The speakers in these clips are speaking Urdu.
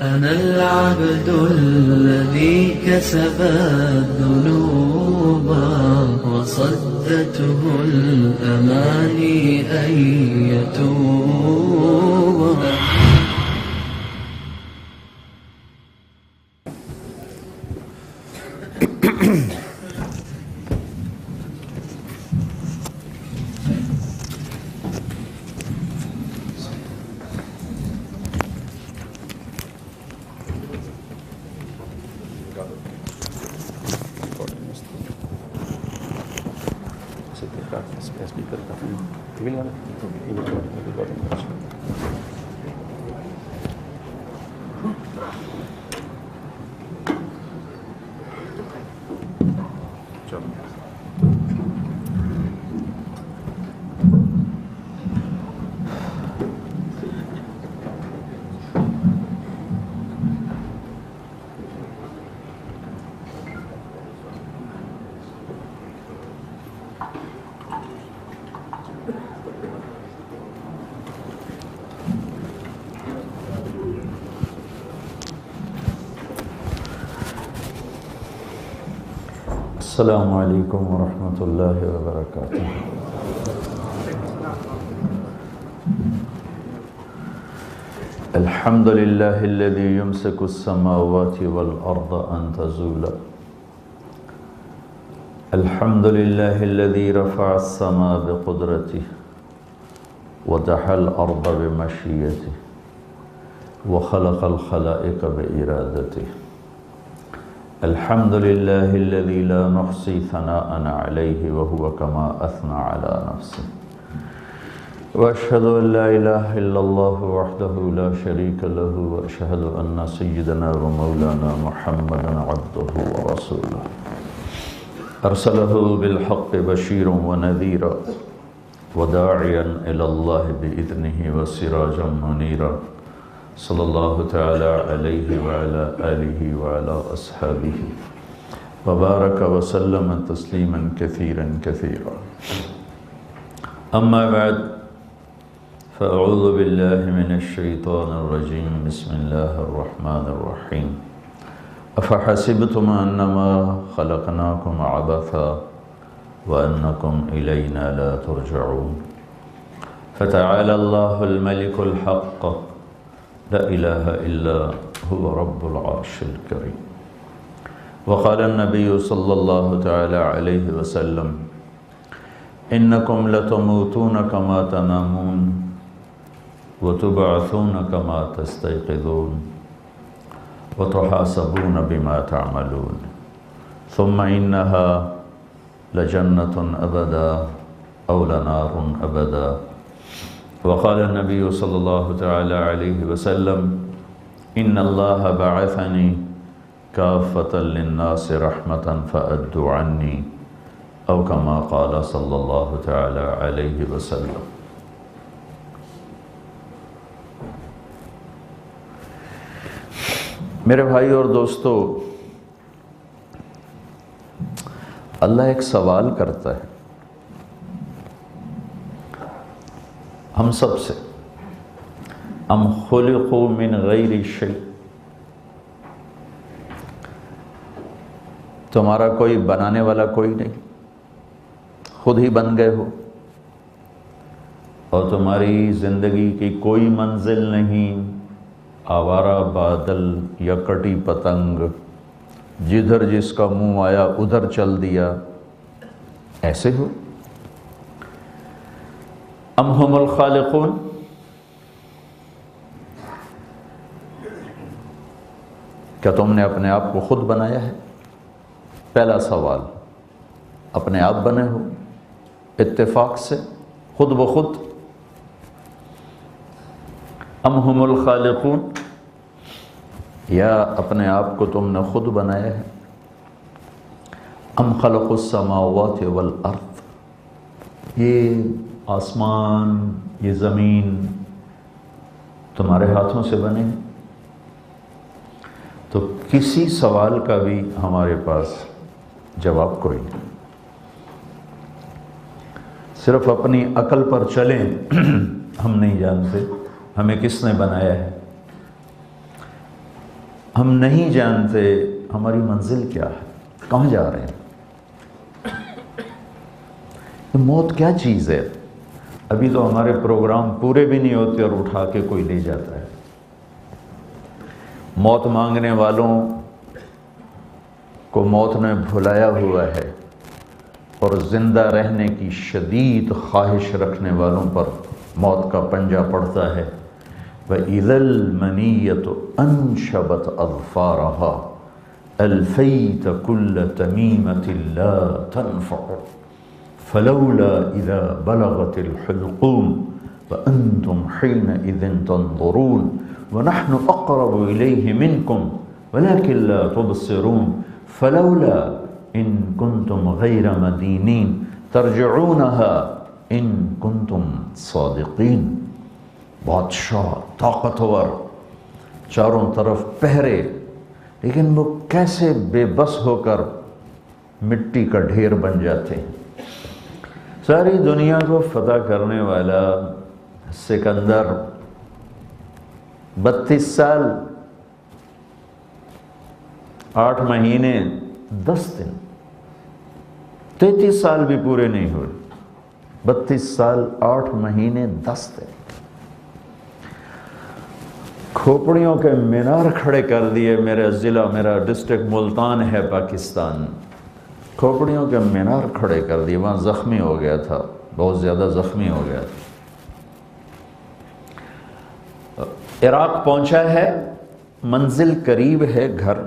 أنا العبد الذي كسب الذنوب وصدته الأماني أن يتوب. السلام علیکم ورحمۃ اللہ وبرکاتہ۔ الحمد للہ الذی یمسک السماوات والارض ان تزولا، الحمد للہ الذی رفع السماء بقدرته ودحى الارض بمشیته وخلق الخلائق بإرادته، الحمد للہ الذی لا نحصی ثناء علیہ وهو كما اثنى على نفسه، واشهد ان لا الہ الا اللہ وحدہ لا شریک له، واشهد ان سیدنا ومولانا محمدا عبدہ ورسولہ، ارسلہ بالحق بشیرا ونذیرا وداعیا الی اللہ بإذنہ وسراجا منیرا، صلی اللہ تعالی علیہ وعلی آلہ وعلی اصحابہ وبارک وسلم تسلیما کثیرا کثیرا، اما بعد فاعوذ باللہ من الشیطان الرجیم، بسم اللہ الرحمن الرحیم، افحسبتم انما خلقناکم عبثا وانکم الینا لا ترجعون، فتعالى اللہ الملک الحق لا الہ الا هو رب العرش الکریم، وقال النبی صلی اللہ تعالی علیہ وسلم انکم لتموتون کما تنامون وتبعثون کما تستيقظون وتحاسبون بما تعملون ثم انها لجنة ابدا او لنار ابدا، وقال النبی صلی اللہ تعالی علیہ وسلم ان اللہ بعثنی کافۃ للناس رحمۃ فأدوا عنی، او کما قال صلی اللہ تعالی علیہ وسلم۔ میرے بھائی اور دوستو، اللہ ایک سوال کرتا ہے ہم سب سے، ام خلقوا من غیر شیء، تمہارا کوئی بنانے والا کوئی نہیں، خود ہی بن گئے ہو، اور تمہاری زندگی کی کوئی منزل نہیں، آوارہ بادل یا کٹی پتنگ، جدھر جس کا منہ آیا ادھر چل دیا، ایسے ہو؟ ام ہم الخالقون، کیا تم نے اپنے آپ کو خود بنایا ہے؟ پہلا سوال، اپنے آپ بنے ہو اتفاق سے خود بخود؟ ام ہم الخالقون، یا اپنے آپ کو تم نے خود بنایا ہے؟ ام خلق السماوات والارض، یہ آسمان یہ زمین تمہارے ہاتھوں سے بنے ہیں؟ تو کسی سوال کا بھی ہمارے پاس جواب کوئی نہیں، صرف اپنی عقل پر چلیں ہم نہیں جانتے ہمیں کس نے بنایا ہے، ہم نہیں جانتے ہماری منزل کیا ہے، کہاں جا رہے ہیں۔ موت کیا چیز ہے؟ ابھی تو ہمارے پروگرام پورے بھی نہیں ہوتے اور اٹھا کے کوئی لے جاتا ہے۔ موت مانگنے والوں کو موت نے بھلایا ہوا ہے، اور زندہ رہنے کی شدید خواہش رکھنے والوں پر موت کا پنجہ پڑتا ہے۔ وَإِذَا الْمَنِيَّةُ أَنْشَبَتْ أَظْفَارَهَا أَلْفَيْتَ كُلَّ تَمِيمَةٍ لَا تَنْفَعُ فَلَوْلَا إِذَا بَلَغَتِ الْحُلْقُومَ وَأَنْتُمْ حِينَئِذٍ تَنْظُرُونَ وَنَحْنُ أَقْرَبُ إِلَيْهِ مِنْكُمْ وَلَكِنْ لَا تُبْصِرُونَ فَلَوْلَا إِن كُنْتُمْ غَيْرَ مَدِينِينَ تَرْجِعُونَهَا إِن كُنْتُمْ صَادِقِينَ۔ بادشاہ طاقتور، چاروں طرف پہرے، لیکن وہ کیسے بے بس ہو کر مٹی کا ڈھیر بن جاتے ہیں۔ ساری دنیا کو فتح کرنے والا سکندر 32 سال 8 مہینے 10 دن، 33 سال بھی پورے نہیں ہوئے، 32 سال 8 مہینے 10 دن، کھوپڑیوں کے مینار کھڑے کر دیے۔ میرا ڈسٹرکٹ ملتان ہے پاکستان، کھوپڑیوں کے مینار کھڑے کر دیے، وہاں زخمی ہو گیا تھا، بہت زیادہ زخمی ہو گیا تھا۔ عراق پہنچا ہے، منزل قریب ہے، گھر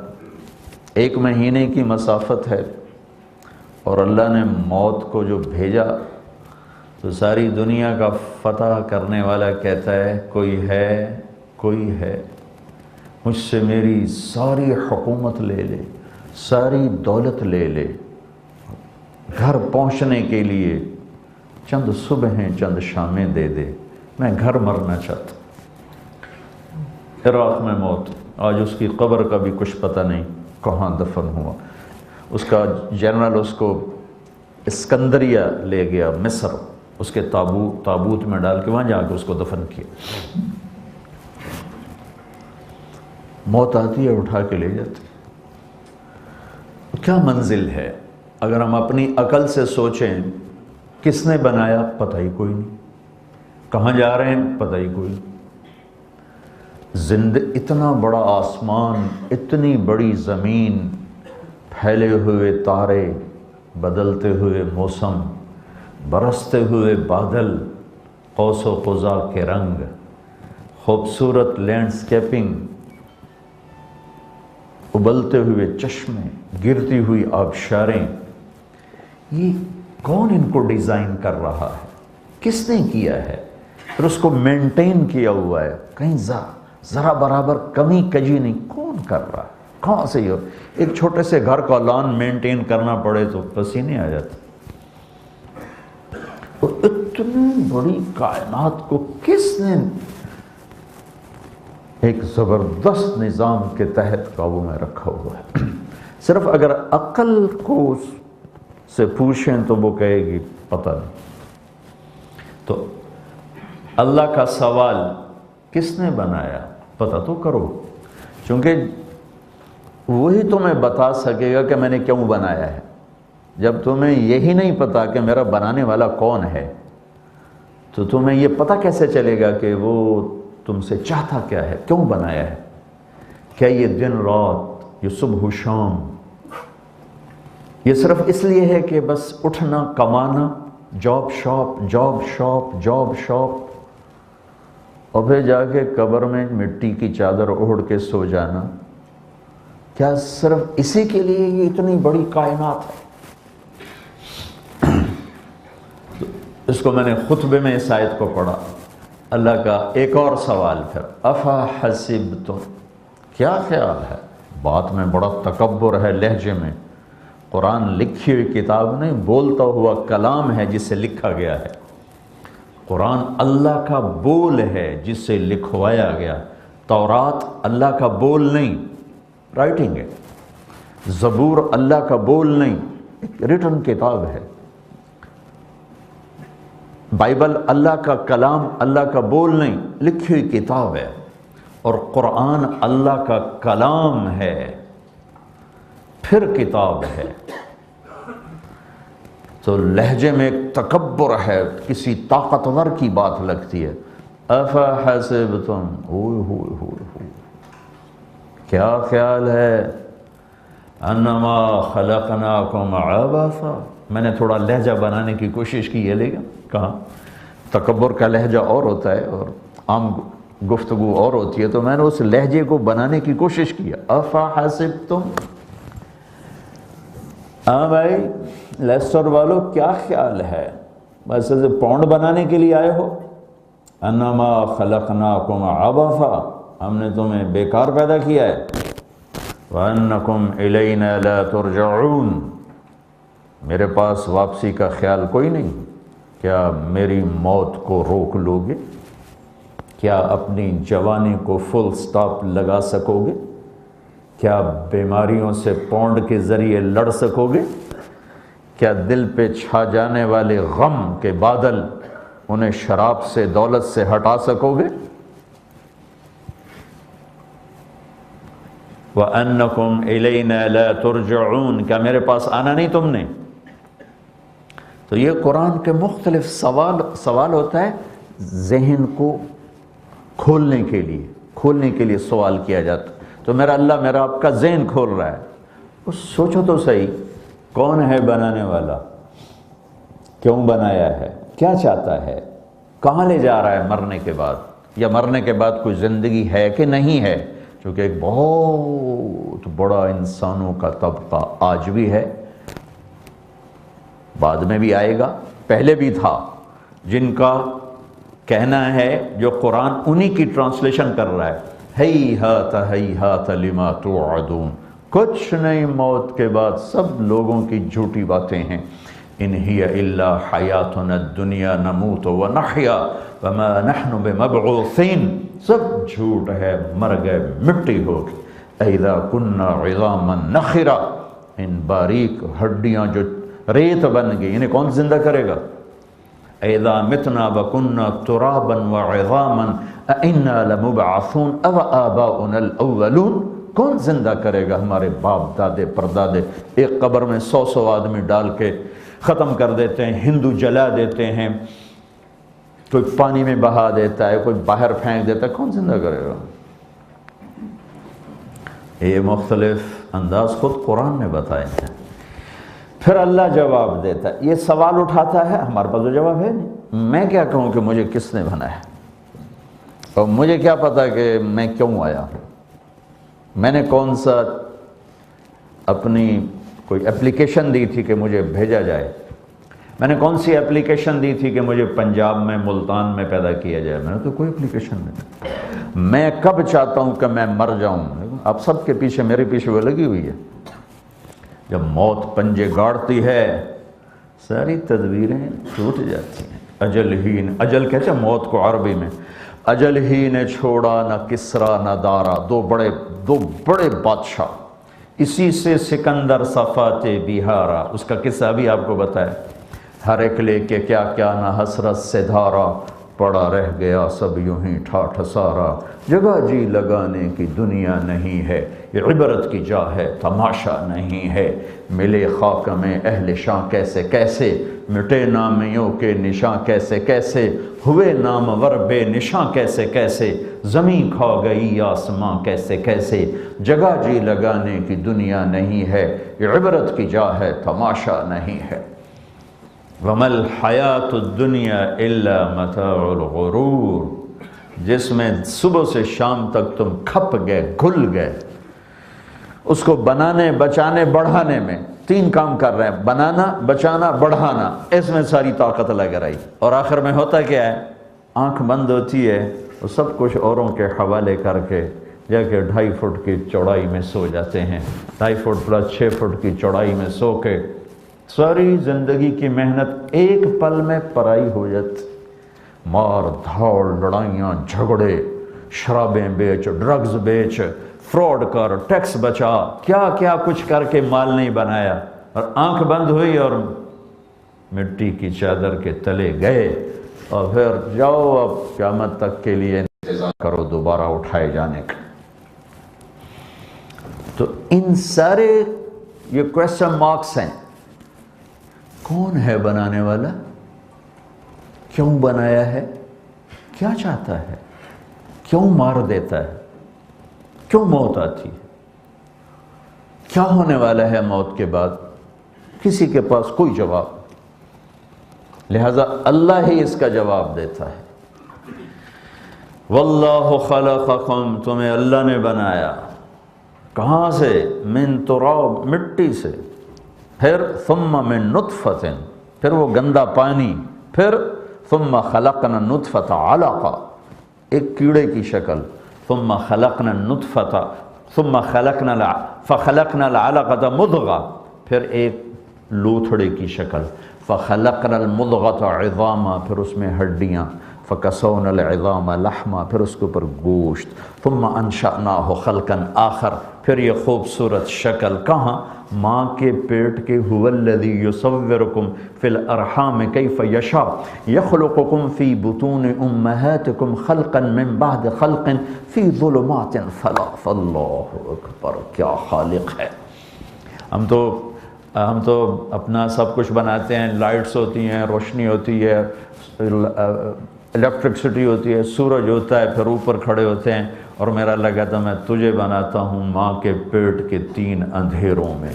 1 مہینے کی مسافت ہے، اور اللہ نے موت کو جو بھیجا تو ساری دنیا کا فتح کرنے والا کہتا ہے کوئی ہے مجھ سے میری ساری حکومت لے لے، ساری دولت لے لے، گھر پہنچنے کے لیے چند صبحیں چند شامیں دے دے، میں گھر مرنا چاہتا ہوں۔ عراق میں موت، آج اس کی قبر کا بھی کچھ پتہ نہیں کہاں دفن ہوا۔ اس کا جنرل اس کو اسکندریہ لے گیا، مصر، اس کے تابوت میں ڈال کے وہاں جا کے اس کو دفن کیا۔ موت آتی ہے، اٹھا کے لے جاتی ہے۔ کیا منزل ہے؟ اگر ہم اپنی عقل سے سوچیں، کس نے بنایا؟ پتہ ہی کوئی نہیں۔ کہاں جا رہے ہیں؟ پتہ ہی کوئی نہیں۔ اتنا بڑا آسمان، اتنی بڑی زمین، پھیلے ہوئے تارے، بدلتے ہوئے موسم، برستے ہوئے بادل، قوس و قزح کے رنگ، خوبصورت لینڈسکیپنگ، ابلتے ہوئے چشمے، گرتی ہوئی آبشاریں، یہ کون ان کو ڈیزائن کر رہا ہے؟ کس نے کیا ہے؟ پھر اس کو مینٹین کیا ہوا ہے، کہیں ذرا برابر کمی کجی نہیں، کون کر رہا ہے؟ کہاں سے یہ؟ ایک چھوٹے سے گھر کا لان مینٹین کرنا پڑے تو پسینے آ جاتے۔ اور اتنی بڑی کائنات کو کس نے ایک زبردست نظام کے تحت قابو میں رکھا ہوا ہے؟ صرف اگر عقل کو سے پوچھیں تو وہ کہے گی پتہ نہیں۔ تو اللہ کا سوال کس نے بنایا؟ پتہ تو کرو، چونکہ وہی تمہیں بتا سکے گا کہ میں نے کیوں بنایا ہے۔ جب تمہیں یہی نہیں پتا کہ میرا بنانے والا کون ہے تو تمہیں یہ پتہ کیسے چلے گا کہ وہ تم سے چاہتا کیا ہے، کیوں بنایا ہے؟ کیا یہ دن رات، یہ صبح و شام، یہ صرف اس لیے ہے کہ بس اٹھنا، کمانا، جاب شاپ، اور پھر جا کے قبر میں مٹی کی چادر اوڑھ کے سو جانا؟ کیا صرف اسی کے لیے یہ اتنی بڑی کائنات ہے؟ اس کو میں نے خطبے میں اس آیت کو پڑھا۔ اللہ کا ایک اور سوال پھر، افا حسبتم، کیا خیال ہے؟ بات میں بڑا تکبر ہے، لہجے میں۔ قرآن لکھی ہوئی کتاب نہیں، بولتا ہوا کلام ہے جسے لکھا گیا ہے۔ قرآن اللہ کا بول ہے جسے لکھوایا گیا۔ تورات اللہ کا بول نہیں، رائٹنگ ہے۔ زبور اللہ کا بول نہیں، ایک ریٹن کتاب ہے۔ بائبل اللہ کا کلام، اللہ کا بول نہیں، لکھی ہوئی کتاب ہے۔ اور قرآن اللہ کا کلام ہے، پھر کتاب ہے، تو لہجے میں ایک تکبر ہے، کسی طاقتور کی بات لگتی ہے۔ افحسبتم، اوہ ہوئے ہوئے ہوئے، کیا خیال ہے، انما خلقناکم عبثا، میں نے تھوڑا لہجہ بنانے کی کوشش کی ہے، لیکن کہاں، تکبر کا لہجہ اور ہوتا ہے اور عام گفتگو اور ہوتی ہے، تو میں نے اس لہجے کو بنانے کی کوشش کیا۔ افحسبتم، ہاں بھائی لیسٹر والو کیا خیال ہے، بس ایسے پاؤنڈ بنانے کے لیے آئے ہو؟ انما خلقناکم عبثا، ہم نے تمہیں بیکار پیدا کیا ہے۔ وانکم الینا لا ترجعون، میرے پاس واپسی کا خیال کوئی نہیں، کیا میری موت کو روک لو گے؟ کیا اپنی جوانی کو فل سٹاپ لگا سکو گے؟ کیا بیماریوں سے پونڈ کے ذریعے لڑ سکو گے؟ کیا دل پہ چھا جانے والے غم کے بادل انہیں شراب سے، دولت سے ہٹا سکو گے؟ وَأَنَّكُمْ إِلَيْنَا لَا تُرْجَعُونَ، کیا میرے پاس آنا نہیں تم نے؟ تو یہ قرآن کے مختلف سوال ہوتا ہے، ذہن کو کھولنے کے لیے سوال کیا جاتا ہے۔ تو میرا اللہ میرا آپ کا ذہن کھول رہا ہے، سوچو تو صحیح، کون ہے بنانے والا، کیوں بنایا ہے، کیا چاہتا ہے، کہاں لے جا رہا ہے مرنے کے بعد، یا مرنے کے بعد کوئی زندگی ہے کہ نہیں ہے؟ چونکہ ایک بہت بڑا انسانوں کا طبقہ آج بھی ہے، بعد میں بھی آئے گا، پہلے بھی تھا، جن کا کہنا ہے، جو قرآن انہی کی ٹرانسلیشن کر رہا ہے، ہیہات ہیہات لما توعدون، کچھ نہیں موت کے بعد، سب لوگوں کی جھوٹی باتیں ہیں۔ ان ہی الا حیاتنا الدنیا نموت ونحیا وما نحن بمبعوثین، سب جھوٹ ہے، مر گئے، مٹی ہو گئی۔ اذا کنا عظاما نخرا، ان باریک ہڈیاں جو ریت بن گئی، انہیں کون زندہ کرے گا؟ اذا متنا وکنا ترابا وعظاما انا لمبعثون او آباؤنا الاولون، کون زندہ کرے گا؟ ہمارے باپ دادے پردادے ایک قبر میں 100 آدمی ڈال کے ختم کر دیتے ہیں، ہندو جلا دیتے ہیں، کوئی پانی میں بہا دیتا ہے، کوئی باہر پھینک دیتا ہے، کون زندہ کرے گا؟ یہ مختلف انداز خود قرآن نے بتائے ہیں۔ پھر اللہ جواب دیتا ہے، یہ سوال اٹھاتا ہے، ہمارے پاس تو جواب ہے نہیں، میں کیا کہوں کہ مجھے کس نے بنایا، اور مجھے کیا پتا کہ میں کیوں آیا، میں نے کون سا اپنی کوئی اپلیکیشن دی تھی کہ مجھے بھیجا جائے، میں نے کون سی اپلیکیشن دی تھی کہ مجھے پنجاب میں ملتان میں پیدا کیا جائے، میں نے تو کوئی اپلیکیشن نہیں۔ میں کب چاہتا ہوں کہ میں مر جاؤں، آپ سب کے پیچھے، میرے پیچھے وہ لگی ہوئی ہے۔ جب موت پنجے گاڑتی ہے ساری تدبیریں ٹوٹ جاتی ہیں۔ اجل ہی نے، اجل کہتے ہیں موت کو عربی میں، اجل ہی نے چھوڑا نہ کسرا نہ دارا، دو بڑے بادشاہ، اسی سے سکندر صفات بہارا، اس کا قصہ بھی آپ کو بتایا، ہر ایک لے کے کیا کیا نہ حسرت سے دھارا، پڑا رہ گیا سب یوں ہی ٹھاٹھ سارا، جگہ جی لگانے کی دنیا نہیں ہے، یہ عبرت کی جا ہے تماشا نہیں ہے، ملے خاک میں اہل شاں کیسے کیسے، مٹے نامیوں کے نشاں کیسے کیسے، ہوئے نامور بے نشاں کیسے کیسے، زمین کھا گئی آسماں کیسے کیسے، جگہ جی لگانے کی دنیا نہیں ہے، یہ عبرت کی جا ہے تماشا نہیں ہے۔ وَمَا الْحَيَاةُ الدُّنْيَا إِلَّا مَتَاعُ الْغُرُورِ، جس میں صبح سے شام تک تم کھپ گئے، گھل گئے، اس کو بنانے بچانے بڑھانے میں 3 کام کر رہے ہیں، بنانا بچانا بڑھانا، اس میں ساری طاقت لگ رہی، اور آخر میں ہوتا کیا ہے، آنکھ بند ہوتی ہے، وہ سب کچھ اوروں کے حوالے کر کے جا کے 2.5 فٹ کی چوڑائی میں سو جاتے ہیں، 2.5 فٹ پلس 6 فٹ کی چوڑائی میں سو کے ساری زندگی کی محنت ایک پل میں پرائی ہو جاتی، مار دھاڑ، لڑائیاں جھگڑے، شرابیں بیچ، ڈرگز بیچ، فراڈ کر، ٹیکس بچا، کیا کیا کچھ کر کے مال نہیں بنایا، اور آنکھ بند ہوئی اور مٹی کی چادر کے تلے گئے، اور پھر جاؤ اب قیامت تک کے لیے انتظام۔ کرو دوبارہ اٹھائے جانے کا۔ تو ان سارے یہ کویسچن مارکس ہیں۔ کون ہے بنانے والا؟ کیوں بنایا ہے؟ کیا چاہتا ہے؟ کیوں مار دیتا ہے؟ کیوں موت آتی ہے؟ کیا ہونے والا ہے موت کے بعد؟ کسی کے پاس کوئی جواب، لہذا اللہ ہی اس کا جواب دیتا ہے۔ واللہ خلقکم، تمہیں اللہ نے بنایا کہاں سے؟ من تراب، مٹی سے، پھر ثم من نطفۃ، پھر وہ گندا پانی، پھر ثم خلقنا النطفۃ علقہ، ایک کیڑے کی شکل، ثم خلقنا النطفۃ ثم فخلقنا العلقۃ مضغہ، پھر ایک لوتھڑے کی شکل، فخلقنا المضغۃ عظاما، پھر اس میں ہڈیاں، فکسونا العظام لحما، پھر اس کے اوپر گوشت، ثم انشأناہ خلقا آخر، پھر یہ خوبصورت شکل کہاں؟ ماں کے پیٹ کے، هو الذی یصورکم فی الارحام کیف یشاء یخلقکم فی بطون امہاتکم خلقا من بعد خلق فی ظلمات ثلاث۔ اللہ اکبر، کیا خالق ہے! ہم تو اپنا سب کچھ بناتے ہیں، لائٹس ہوتی ہیں، روشنی ہوتی ہے، الیکٹرکسٹی ہوتی ہے، سورج ہوتا ہے، پھر اوپر کھڑے ہوتے ہیں، اور میرا اللہ کہتا میں تجھے بناتا ہوں ماں کے پیٹ کے 3 اندھیروں میں،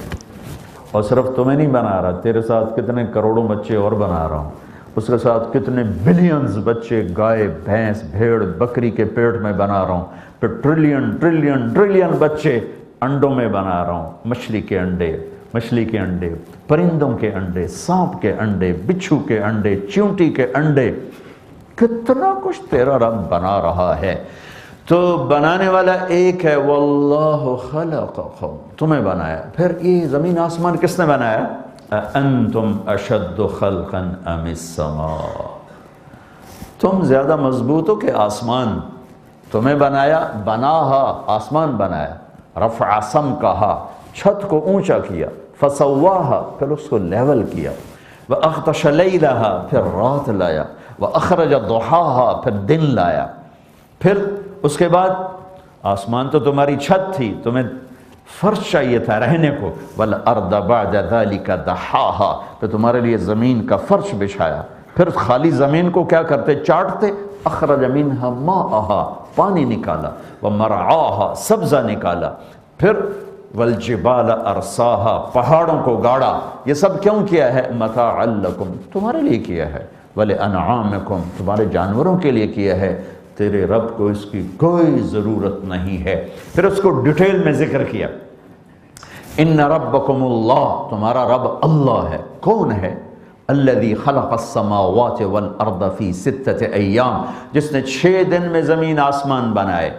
اور صرف تمہیں نہیں بنا رہا، تیرے ساتھ کتنے کروڑوں بچے اور بنا رہا ہوں، اس کے ساتھ کتنے بلینز بچے گائے، بھینس، بھیڑ، بکری کے پیٹ میں بنا رہا ہوں، پھر ٹریلین بچے انڈوں میں بنا رہا ہوں، مچھلی کے انڈے، پرندوں کے انڈے، سانپ کے انڈے، بچھو کے انڈے، چیونٹی کے انڈے، کتنا کچھ تیرا رب بنا رہا ہے۔ تو بنانے والا ایک ہے، واللہ خلقکم، تمہیں بنایا۔ پھر یہ زمین آسمان کس نے بنایا؟ انتم اشد خلقا ام السماء، تم زیادہ مضبوط ہو کہ آسمان؟ تمہیں بنایا، بناہا، آسمان بنایا، رفع سمکہا، چھت کو اونچا کیا، فسواہا، پھر اس کو لیول کیا، وَأَغْطَشَ لَيْلَهَا، پھر رات لایا، وَأَخْرَجَ ضُحَاهَا، پھر دن لایا، پھر اس کے بعد آسمان تو تمہاری چھت تھی، تمہیں فرش چاہیے تھا رہنے کو، وَالْأَرْضَ بَعْدَ ذَلِكَ دَحَاهَا، پھر تمہارے لیے زمین کا فرش بچھایا، پھر خالی زمین کو کیا کرتے؟ چاٹتے، اخرج منها ماءها، پانی نکالا، ومرعاها، سبزہ نکالا، پھر والجبال ارساها، پہاڑوں کو گاڑا۔ یہ سب کیوں کیا ہے؟ متاعا لکم، تمہارے لیے کیا ہے، ولانعامکم، تمہارے جانوروں کے لیے کیا ہے، تیرے رب کو اس کی کوئی ضرورت نہیں ہے۔ پھر اس کو ڈیٹیل میں ذکر کیا، ان ربکم اللہ، تمہارا رب اللہ ہے۔ کون ہے؟ الذی خلق السماوات والارض فی 6 ایام، جس نے 6 دن میں زمین آسمان بنائے۔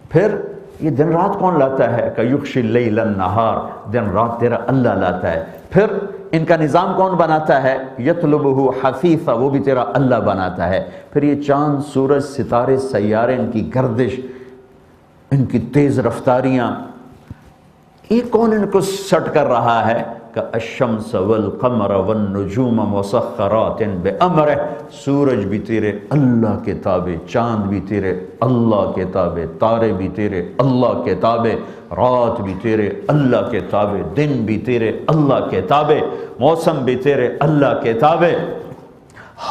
پھر یہ دن رات کون لاتا ہے؟ کہ یغشی اللیل النہار، دن رات تیرا اللہ لاتا ہے۔ پھر ان کا نظام کون بناتا ہے؟ یطلبہ حفیظا، وہ بھی تیرا اللہ بناتا ہے۔ پھر یہ چاند، سورج، ستارے، سیارے، ان کی گردش، ان کی تیز رفتاریاں، یہ کون ان کو سٹ کر رہا ہے؟ کہ الشمس والقمر والنجوم مسخرات بامرہ، سورج بھی تیرے اللہ کے تابع، چاند بھی تیرے اللہ کے تابع، تارے بھی تیرے اللہ کے تابع، رات بھی تیرے اللہ کے تابع، دن بھی تیرے اللہ کے تابع، موسم بھی تیرے اللہ کے تابع،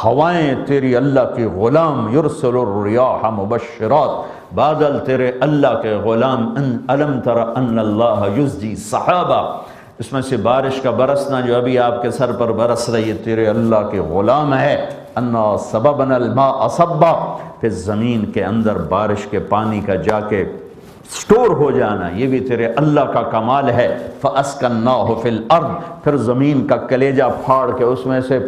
ہوائیں تیری اللہ کی غلام، یرسل الریاح مبشرات، بادل تیرے اللہ کے غلام، الم تر ان اللہ یزجی سحابہ، اس میں سے بارش کا برسنا جو ابھی آپ کے سر پر برس رہی ہے، تیرے اللہ کے غلام ہے۔ انا سببنا الماء صبا، پھر زمین کے اندر بارش کے پانی کا جا کے سٹور ہو جانا، یہ بھی تیرے اللہ کا کمال ہے۔ فاسکناہ فی الارض، پھر زمین کا کلیجہ پھاڑ کے اس میں سے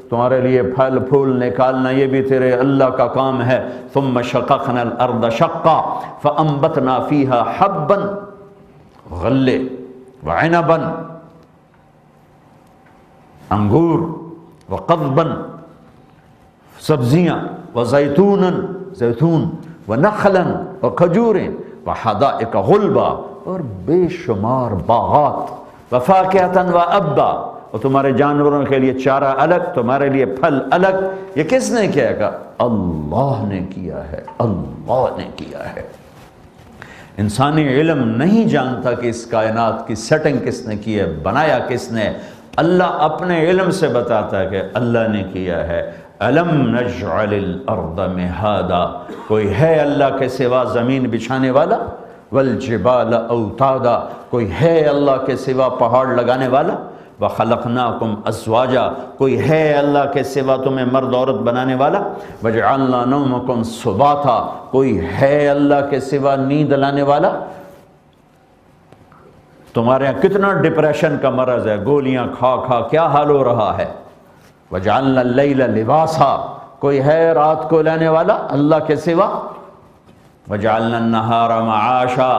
تمہارے لیے پھل پھول نکالنا، یہ بھی تیرے اللہ کا کام ہے۔ ثم شققنا الارض شقا فانبتنا فیہا حبا، غلے، وعنبا، انگور، وقضبا، سبزیاں، وزیتونا، زیتون، ونخلا، وکھجور، وحدائق غلبا، اور بے شمار باغات، وفاکہتا وابا، اور تمہارے جانوروں کے لیے چارہ الگ، تمہارے لیے پھل الگ۔ یہ کس نے کیا گا؟ اللہ نے کیا ہے، اللہ نے کیا ہے۔ انسانی علم نہیں جانتا کہ اس کائنات کی سیٹنگ کس نے کی ہے، بنایا کس نے۔ اللہ اپنے علم سے بتاتا ہے کہ اللہ نے کیا ہے۔ الم نجعل الارض مہادا، کوئی ہے اللہ کے سوا زمین بچھانے والا؟ والجبال اوتادا، کوئی ہے اللہ کے سوا پہاڑ لگانے والا؟ وخلقناکم ازواجا، کوئی ہے اللہ کے سوا تمہیں مرد عورت بنانے والا؟ وجعلنا نومکم سباتا، کوئی ہے اللہ کے سوا نیند لانے والا؟ تمہارے یہاں کتنا ڈپریشن کا مرض ہے، گولیاں کھا کھا کیا حال ہو رہا ہے۔ وجعلنا اللیل لباسا، کوئی ہے رات کو لانے والا اللہ کے سوا؟ وجعلنا النہار معاشا،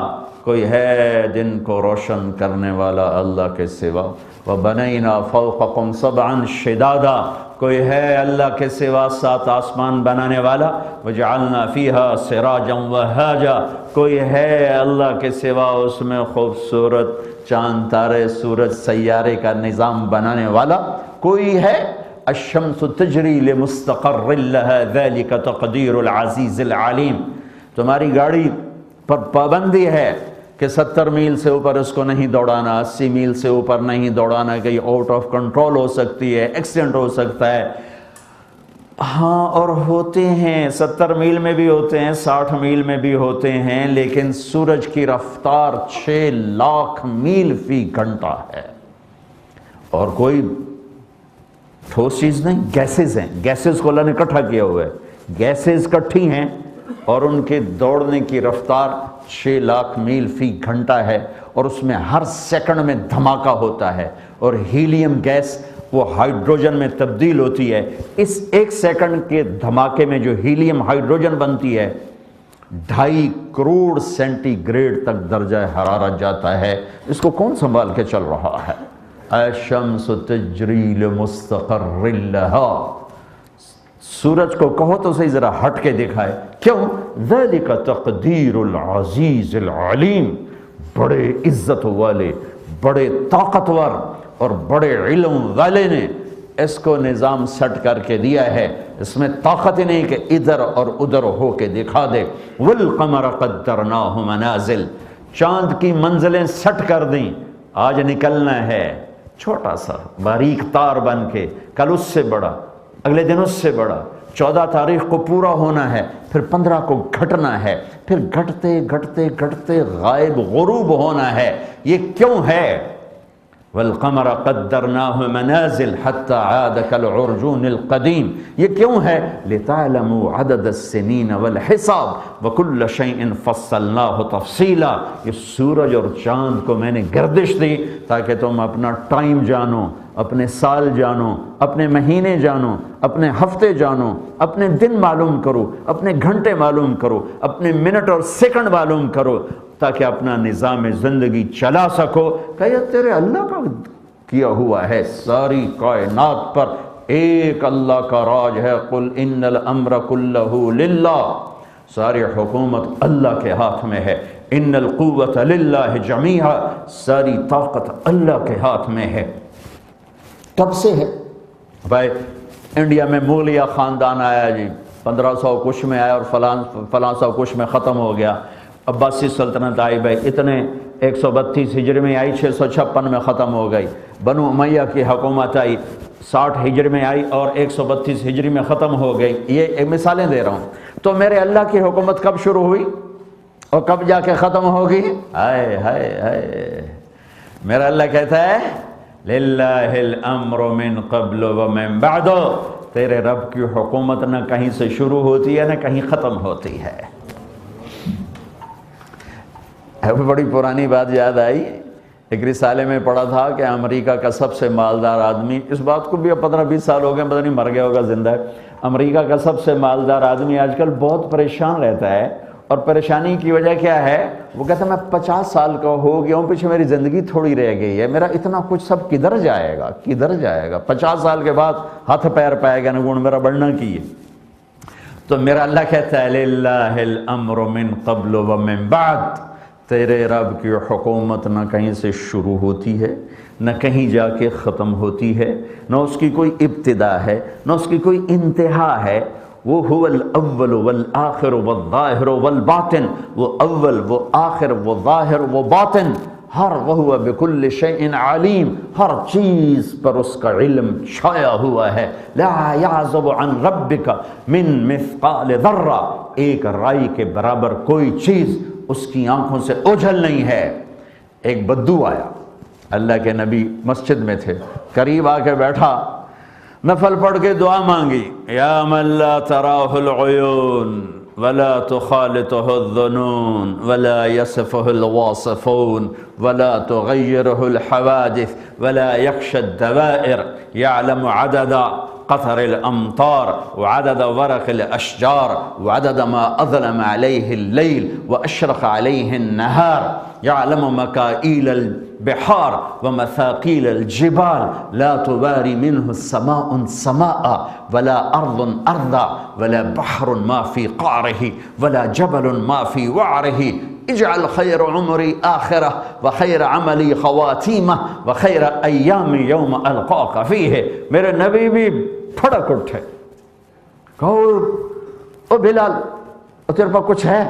کوئی ہے دن کو روشن کرنے والا اللہ کے سوا؟ وبنینا فوقکم سبعا شدادا، کوئی ہے اللہ کے سوا 7 آسمان بنانے والا؟ وجعلنا فیہا سراجا وہاجا، کوئی ہے اللہ کے سوا اس میں خوبصورت چاند تارے سورج سیارے کا نظام بنانے والا؟ کوئی ہے؟ الشمس تجری لمستقر لها ذلك تقدیر العزیز العلیم، تمہاری گاڑی پر پابندی ہے کہ 70 میل سے اوپر اس کو نہیں دوڑانا، 80 میل سے اوپر نہیں دوڑانا، کہ یہ آؤٹ آف کنٹرول ہو سکتی ہے، ایکسیڈنٹ ہو سکتا ہے۔ ہاں، اور ہوتے ہیں، 70 میل میں بھی ہوتے ہیں، 60 میل میں بھی ہوتے ہیں، لیکن سورج کی رفتار 6 لاکھ میل فی گھنٹہ ہے، اور کوئی ٹھوس چیز نہیں، گیسز ہیں، گیسز کو اللہ نے اکٹھا کیا ہوا ہے، گیسز کٹھی ہیں اور ان کے دوڑنے کی رفتار 6 لاکھ میل فی گھنٹہ ہے، اور اس میں ہر سیکنڈ میں دھماکہ ہوتا ہے، اور ہیلیم گیس وہ ہائیڈروجن میں تبدیل ہوتی ہے۔ اس 1 سیکنڈ کے دھماکے میں جو ہیلیم ہائیڈروجن بنتی ہے 2.5 کروڑ سینٹی گریڈ تک درجہ حرارت جاتا ہے۔ اس کو کون سنبھال کے چل رہا ہے؟ الشمس تجری لمستقر لها، سورج کو کہو تو صحیح ذرا ہٹ کے دکھائے، کیوں؟ ذالک تقدیر العزیز العلیم، بڑے عزت والے، بڑے طاقتور اور بڑے علم والے نے اس کو نظام سیٹ کر کے دیا ہے، اس میں طاقت ہی نہیں کہ ادھر اور ادھر ہو کے دکھا دے۔ والقمر قدرناہ منازل، چاند کی منزلیں سیٹ کر دیں، آج نکلنا ہے چھوٹا سا باریک تار بن کے، کل اس سے بڑا، اگلے دن اس سے بڑا، 14 تاریخ کو پورا ہونا ہے، پھر 15 کو گھٹنا ہے، پھر گھٹتے گھٹتے گھٹتے غائب غروب ہونا ہے۔ یہ کیوں ہے؟ والقمر قدرناه منازل حتى عاد كالعرجون القديم، یہ کیوں ہے؟ لتعلموا عدد السنين والحساب وكل شيء فصلناه تفصيلا، یہ سورج اور چاند کو میں نے گردش دی تاکہ تم اپنا ٹائم جانو، اپنے سال جانو، اپنے مہینے جانو، اپنے ہفتے جانو، اپنے دن معلوم کرو، اپنے گھنٹے معلوم کرو، اپنے منٹ اور سیکنڈ معلوم کرو، تاکہ اپنا نظام زندگی چلا سکو۔ کہ یہ تیرے اللہ کا کیا ہوا ہے، ساری کائنات پر ایک اللہ کا راج ہے۔ قل ان الامر کلہ للہ، ساری حکومت اللہ کے ہاتھ میں ہے۔ ان القوت للہ جمیعا، ساری طاقت اللہ کے ہاتھ میں ہے۔ کب سے ہے بھائی؟ انڈیا میں مغلیہ خاندان آیا جی، 1500 کچھ میں آیا اور فلاں سو کچھ میں ختم ہو گیا۔ عباسی سلطنت آئی بھائی، اتنے 132 ہجری میں آئی، 656 میں ختم ہو گئی۔ بنو امیہ کی حکومت آئی، 60 ہجری میں آئی اور 132 ہجری میں ختم ہو گئی۔ یہ مثالیں دے رہا ہوں۔ تو میرے اللہ کی حکومت کب شروع ہوئی اور کب جا کے ختم ہوگی؟ ہائے ہائے ہائے، میرا اللہ کہتا ہے للہ الامر من قبل ومن بعد، تیرے رب کی حکومت نہ کہیں سے شروع ہوتی ہے نہ کہیں ختم ہوتی ہے۔ بڑی پرانی بات یاد آئی، ایک رسالے میں پڑھا تھا کہ امریکہ کا سب سے مالدار آدمی، اس بات کو بھی اب 15-20 سال ہو گئے، پتہ نہیں مر گیا ہوگا زندہ ہے، امریکہ کا سب سے مالدار آدمی آج کل بہت پریشان رہتا ہے، اور پریشانی کی وجہ کیا ہے؟ وہ کہتا ہے میں 50 سال کا ہو گیا ہوں، پیچھے میری زندگی تھوڑی رہ گئی ہے، میرا اتنا کچھ سب کدھر جائے گا، کدھر جائے گا؟ 50 سال کے بعد ہاتھ پیر پائے گا نگون میرا بڑھنا کی ہے۔ تو میرا اللہ کہتا ہے للہ الامر من قبل ومن بعد، تیرے رب کی حکومت نہ کہیں سے شروع ہوتی ہے نہ کہیں جا کے ختم ہوتی ہے، نہ اس کی کوئی ابتدا ہے نہ اس کی کوئی انتہا ہے۔ وہ هو الاول والآخر والظاہر والباطن، وہ اول، وہ آخر، وہ ظاہر، وہ باطن، ہر وہو بکل شیء علیم، ہر چیز پر اس کا علم چھایا ہوا ہے۔ لا یعزب عن ربک من مثقال ذرہ، ایک رائی کے برابر کوئی چیز اس کی آنکھوں سے اوجھل نہیں ہے۔ ایک بدو آیا، اللہ کے نبی مسجد میں تھے، قریب آ کے بیٹھا، نفل پڑھ کے دعا مانگی، یا من لا تراہ العیون ولا تخالطه الظنون ولا يصفه الواصفون ولا تغيره الحوادث ولا يخشى الدوائر، يعلم عدد قطر الأمطار وعدد ورق الأشجار وعدد ما أظلم عليه الليل وأشرق عليه النهار، يعلم مكائيل البحار ومثاقيل الجبال، لا تباري منه السماء سماء ولا أرض أرضا ولا بحر ما في قعره ولا جبل ما في وعره، اجعل خیر عمری آخرہ وخیر عملی خواتیمہ وخیر ایام یوم القاک فیہ۔ میرے نبی بھی پھڑک اٹھے، کہو او بلال، تیرے پاس کچھ ہے؟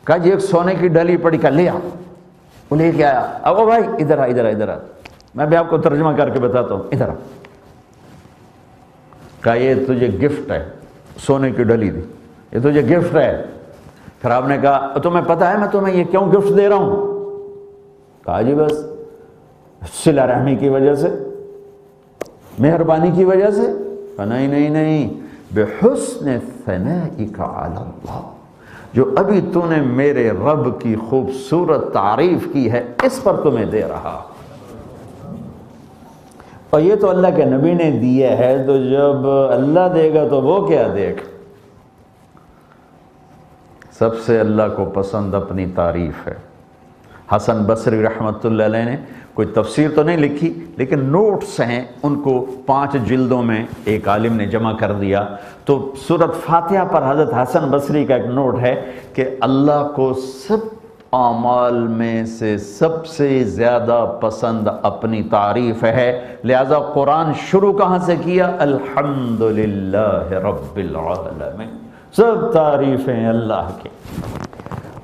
کہا جی ایک سونے کی ڈلی پڑی، کا لے آ۔ وہ لے کے آیا، اب بھائی ادھر آ ادھر آ ادھر آ، میں بھی آپ کو ترجمہ کر کے بتاتا ہوں، ادھر آ۔ کہا یہ تجھے گفٹ ہے، سونے کی ڈلی دی، یہ تجھے گفٹ ہے۔ پھر آپ نے کہا تمہیں پتہ ہے میں تمہیں یہ کیوں گفٹ دے رہا ہوں؟ کہا جی بس صلہ رحمی کی وجہ سے، مہربانی کی وجہ سے۔ کہا نہیں نہیں نہیں، بحسن ثنائک علی اللہ، جو ابھی تو نے میرے رب کی خوبصورت تعریف کی ہے اس پر تمہیں دے رہا۔ اور یہ تو اللہ کے نبی نے دیا ہے، تو جب اللہ دے گا تو وہ کیا دے گا؟ سب سے اللہ کو پسند اپنی تعریف ہے۔ حسن بصری رحمۃ اللہ علیہ نے کوئی تفسیر تو نہیں لکھی لیکن نوٹس ہیں، ان کو 5 جلدوں میں ایک عالم نے جمع کر دیا۔ تو سورۃ فاتحہ پر حضرت حسن بصری کا ایک نوٹ ہے کہ اللہ کو سب اعمال میں سے سب سے زیادہ پسند اپنی تعریف ہے، لہذا قرآن شروع کہاں سے کیا؟ الحمدللہ رب العالمین، سب تعریفیں اللہ کی۔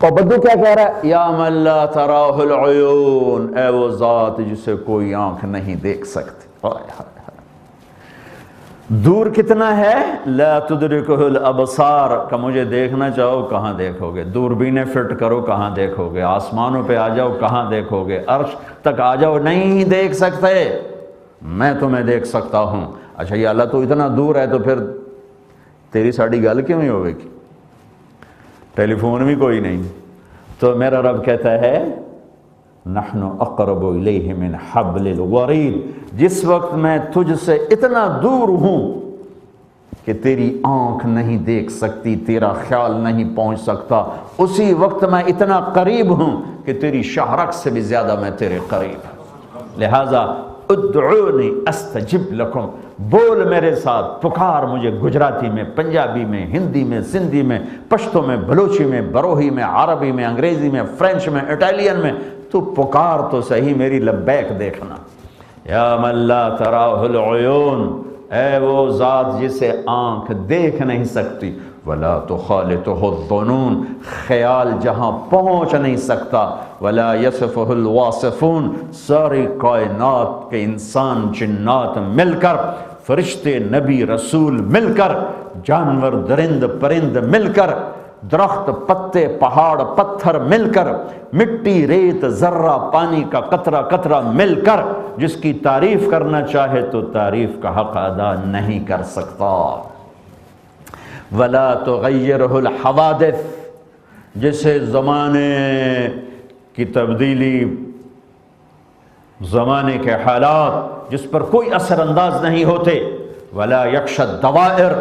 اور بدو کیا کہہ رہا ہے؟ یا من لا تراہ العیون، اے وہ ذات جسے کوئی آنکھ نہیں دیکھ سکتی۔ دور کتنا ہے؟ لا تدرکہ الابصار، کہ مجھے دیکھنا چاہو کہاں دیکھو گے؟ دوربینیں فٹ کرو کہاں دیکھو گے؟ آسمانوں پہ آ جاؤ کہاں دیکھو گے؟ عرش تک آ جاؤ نہیں دیکھ سکتے، میں تمہیں دیکھ سکتا ہوں۔ اچھا یہ اللہ تو اتنا دور ہے تو پھر تیری ساڑی گل کیوں ہی ہوئے گی؟ ٹیلی فون بھی کوئی نہیں۔ تو میرا رب کہتا ہے نحن اقرب الیہ من حبل الورید، جس وقت میں تجھ سے اتنا دور ہوں کہ تیری آنکھ نہیں دیکھ سکتی، تیرا خیال نہیں پہنچ سکتا، اسی وقت میں اتنا قریب ہوں کہ تیری شہرک سے بھی زیادہ میں تیرے قریب ہوں۔ لہٰذا ادعونی استجب لکم، بول میرے ساتھ، پکار مجھے، گجراتی میں، پنجابی میں، ہندی میں، سندھی میں، پشتو میں، بلوچی میں، بروہی میں، عربی میں، انگریزی میں، فرینچ میں، اٹالین میں، تو پکار تو صحیح میری لبیک دیکھنا۔ یا من لا تراہ العیون، اے وہ ذات جسے آنکھ دیکھ نہیں سکتی، ولا تخالطہ الظنون، خیال جہاں پہنچ نہیں سکتا، ولا یصفہ الواصفون، ساری کائنات کے انسان جنات مل کر، فرشتے نبی رسول مل کر، جانور درند پرند مل کر، درخت پتے پہاڑ پتھر مل کر، مٹی ریت ذرہ پانی کا قطرہ قطرہ مل کر، جس کی تعریف کرنا چاہے تو تعریف کا حق ادا نہیں کر سکتا۔ ولا تغیرہ الحوادث، جسے زمانے کی تبدیلی، زمانے کے حالات جس پر کوئی اثر انداز نہیں ہوتے، ولا یخشی الدوائر،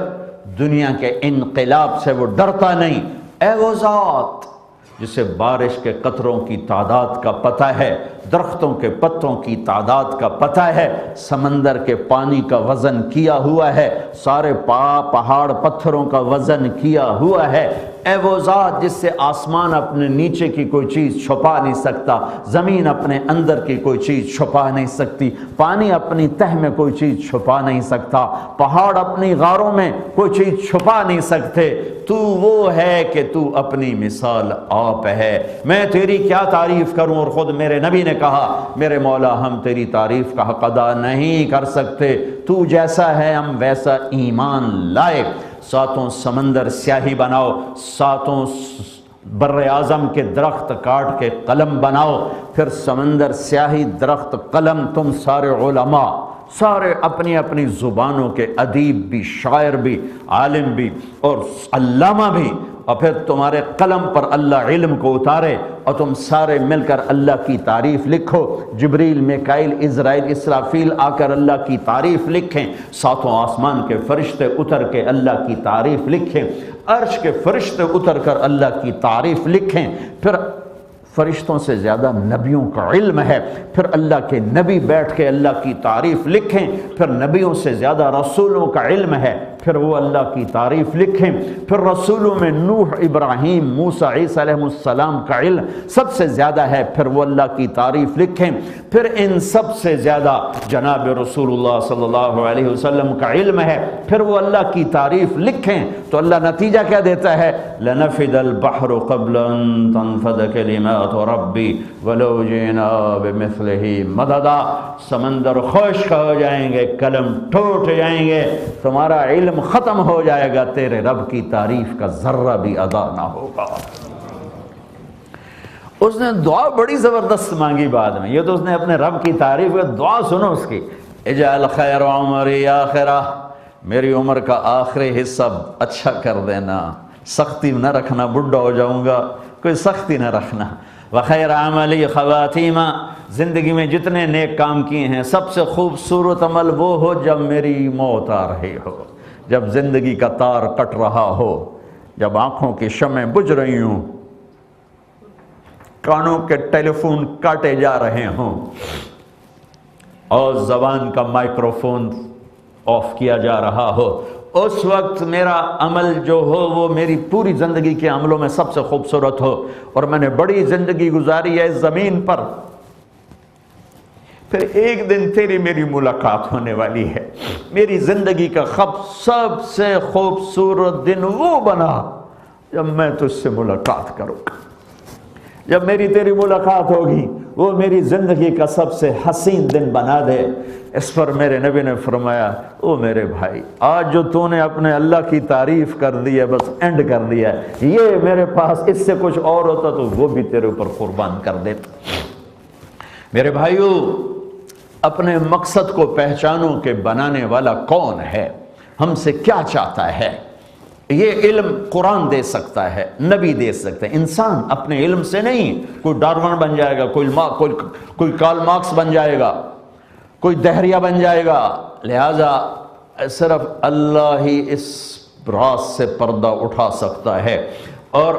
دنیا کے انقلاب سے وہ ڈرتا نہیں، اے وہ ذات جسے بارش کے قطروں کی تعداد کا پتہ ہے، درختوں کے پتوں کی تعداد کا پتہ ہے، سمندر کے پانی کا وزن کیا ہوا ہے، سارے پہاڑ پتھروں کا وزن کیا ہوا ہے۔ اے وہ ذات جس سے آسمان اپنے نیچے کی کوئی چیز چھپا نہیں سکتا، زمین اپنے اندر کی کوئی چیز چھپا نہیں سکتی، پانی اپنی تہ میں کوئی چیز چھپا نہیں سکتا، پہاڑ اپنی غاروں میں کوئی چیز چھپا نہیں سکتے، تو وہ ہے کہ تو اپنی مثال آپ ہے۔ میں تیری کیا تعریف کروں؟ اور خود میرے نبی نے کہا میرے مولا ہم تیری تعریف کا حق ادا نہیں کر سکتے، تو جیسا ہے ہم ویسا ایمان لائے۔ ساتوں سمندر سیاہی بناؤ، ساتوں بر اعظم کے درخت کاٹ کے قلم بناؤ، پھر سمندر سیاہی درخت قلم، تم سارے علماء سارے اپنی اپنی زبانوں کے ادیب بھی، شاعر بھی، عالم بھی اور علامہ بھی، اور پھر تمہارے قلم پر اللہ علم کو اتارے اور تم سارے مل کر اللہ کی تعریف لکھو، جبریل، میکائیل، عزرائیل، اسرافیل آ کر اللہ کی تعریف لکھیں، ساتوں آسمان کے فرشتے اتر کے اللہ کی تعریف لکھیں، عرش کے فرشتے اتر کر اللہ کی تعریف لکھیں، پھر فرشتوں سے زیادہ نبیوں کا علم ہے، پھر اللہ کے نبی بیٹھ کے اللہ کی تعریف لکھیں، پھر نبیوں سے زیادہ رسولوں کا علم ہے، پھر وہ اللہ کی تعریف لکھیں، پھر رسولوں میں نوح، ابراہیم، موسیٰ، عیسیٰ علیہ السلام کا علم سب سے زیادہ ہے، پھر وہ اللہ کی تعریف لکھیں، پھر ان سب سے زیادہ جناب رسول اللہ صلی اللہ علیہ وسلم کا علم ہے، پھر وہ اللہ کی تعریف لکھیں، تو اللہ نتیجہ کیا دیتا ہے؟ لَنَفِدَ الْبَحْرُ قَبْلَ أَن تَنْفَدَ كَلِمَاتُ رَبِّي وَلَوْ جِئْنَا بِمِثْلِهِ مَدَدًا، سمندر خشک ہو جائیں گے، قلم ٹوٹ جائیں گے، تمہارا علم ختم ہو جائے گا، تیرے رب کی تعریف کا ذرہ بھی ادا نہ ہوگا۔ اس نے دعا بڑی زبردست مانگی بعد میں، یہ تو اس نے اپنے رب کی تعریف کا دعا سنو اس کی، اجعل خیر عمری آخرہ، میری عمر کا آخری حصہ اچھا کر دینا، سختی نہ رکھنا، بڈھا ہو جاؤں گا کوئی سختی نہ رکھنا، وخیر عملی خواتیمہ، زندگی میں جتنے نیک کام کیے ہیں سب سے خوبصورت عمل وہ ہو جب میری موت آ رہی ہو، جب زندگی کا تار کٹ رہا ہو، جب آنکھوں کی شمعیں بجھ رہی ہوں، کانوں کے ٹیلی فون کاٹے جا رہے ہوں اور زبان کا مائکروفون آف کیا جا رہا ہو، اس وقت میرا عمل جو ہو وہ میری پوری زندگی کے عملوں میں سب سے خوبصورت ہو، اور میں نے بڑی زندگی گزاری ہے اس زمین پر، پھر ایک دن تیری میری ملاقات ہونے والی ہے، میری زندگی کا سب سے خوبصورت دن وہ بنا جب میں تجھ سے ملاقات کروں گا، جب میری تیری ملاقات ہوگی وہ میری زندگی کا سب سے حسین دن بنا دے۔ اس پر میرے نبی نے فرمایا او میرے بھائی، آج جو تو نے اپنے اللہ کی تعریف کر دی ہے بس اینڈ کر دیا ہے، یہ میرے پاس اس سے کچھ اور ہوتا تو وہ بھی تیرے اوپر قربان کر دیتا۔ میرے بھائیو، اپنے مقصد کو پہچانو کہ بنانے والا کون ہے، ہم سے کیا چاہتا ہے۔ یہ علم قرآن دے سکتا ہے، نبی دے سکتے ہیں، انسان اپنے علم سے نہیں، کوئی ڈارون بن جائے گا، کوئی کارل مارکس بن جائے گا، کوئی دہریہ بن جائے گا، لہذا صرف اللہ ہی اس راز سے پردہ اٹھا سکتا ہے، اور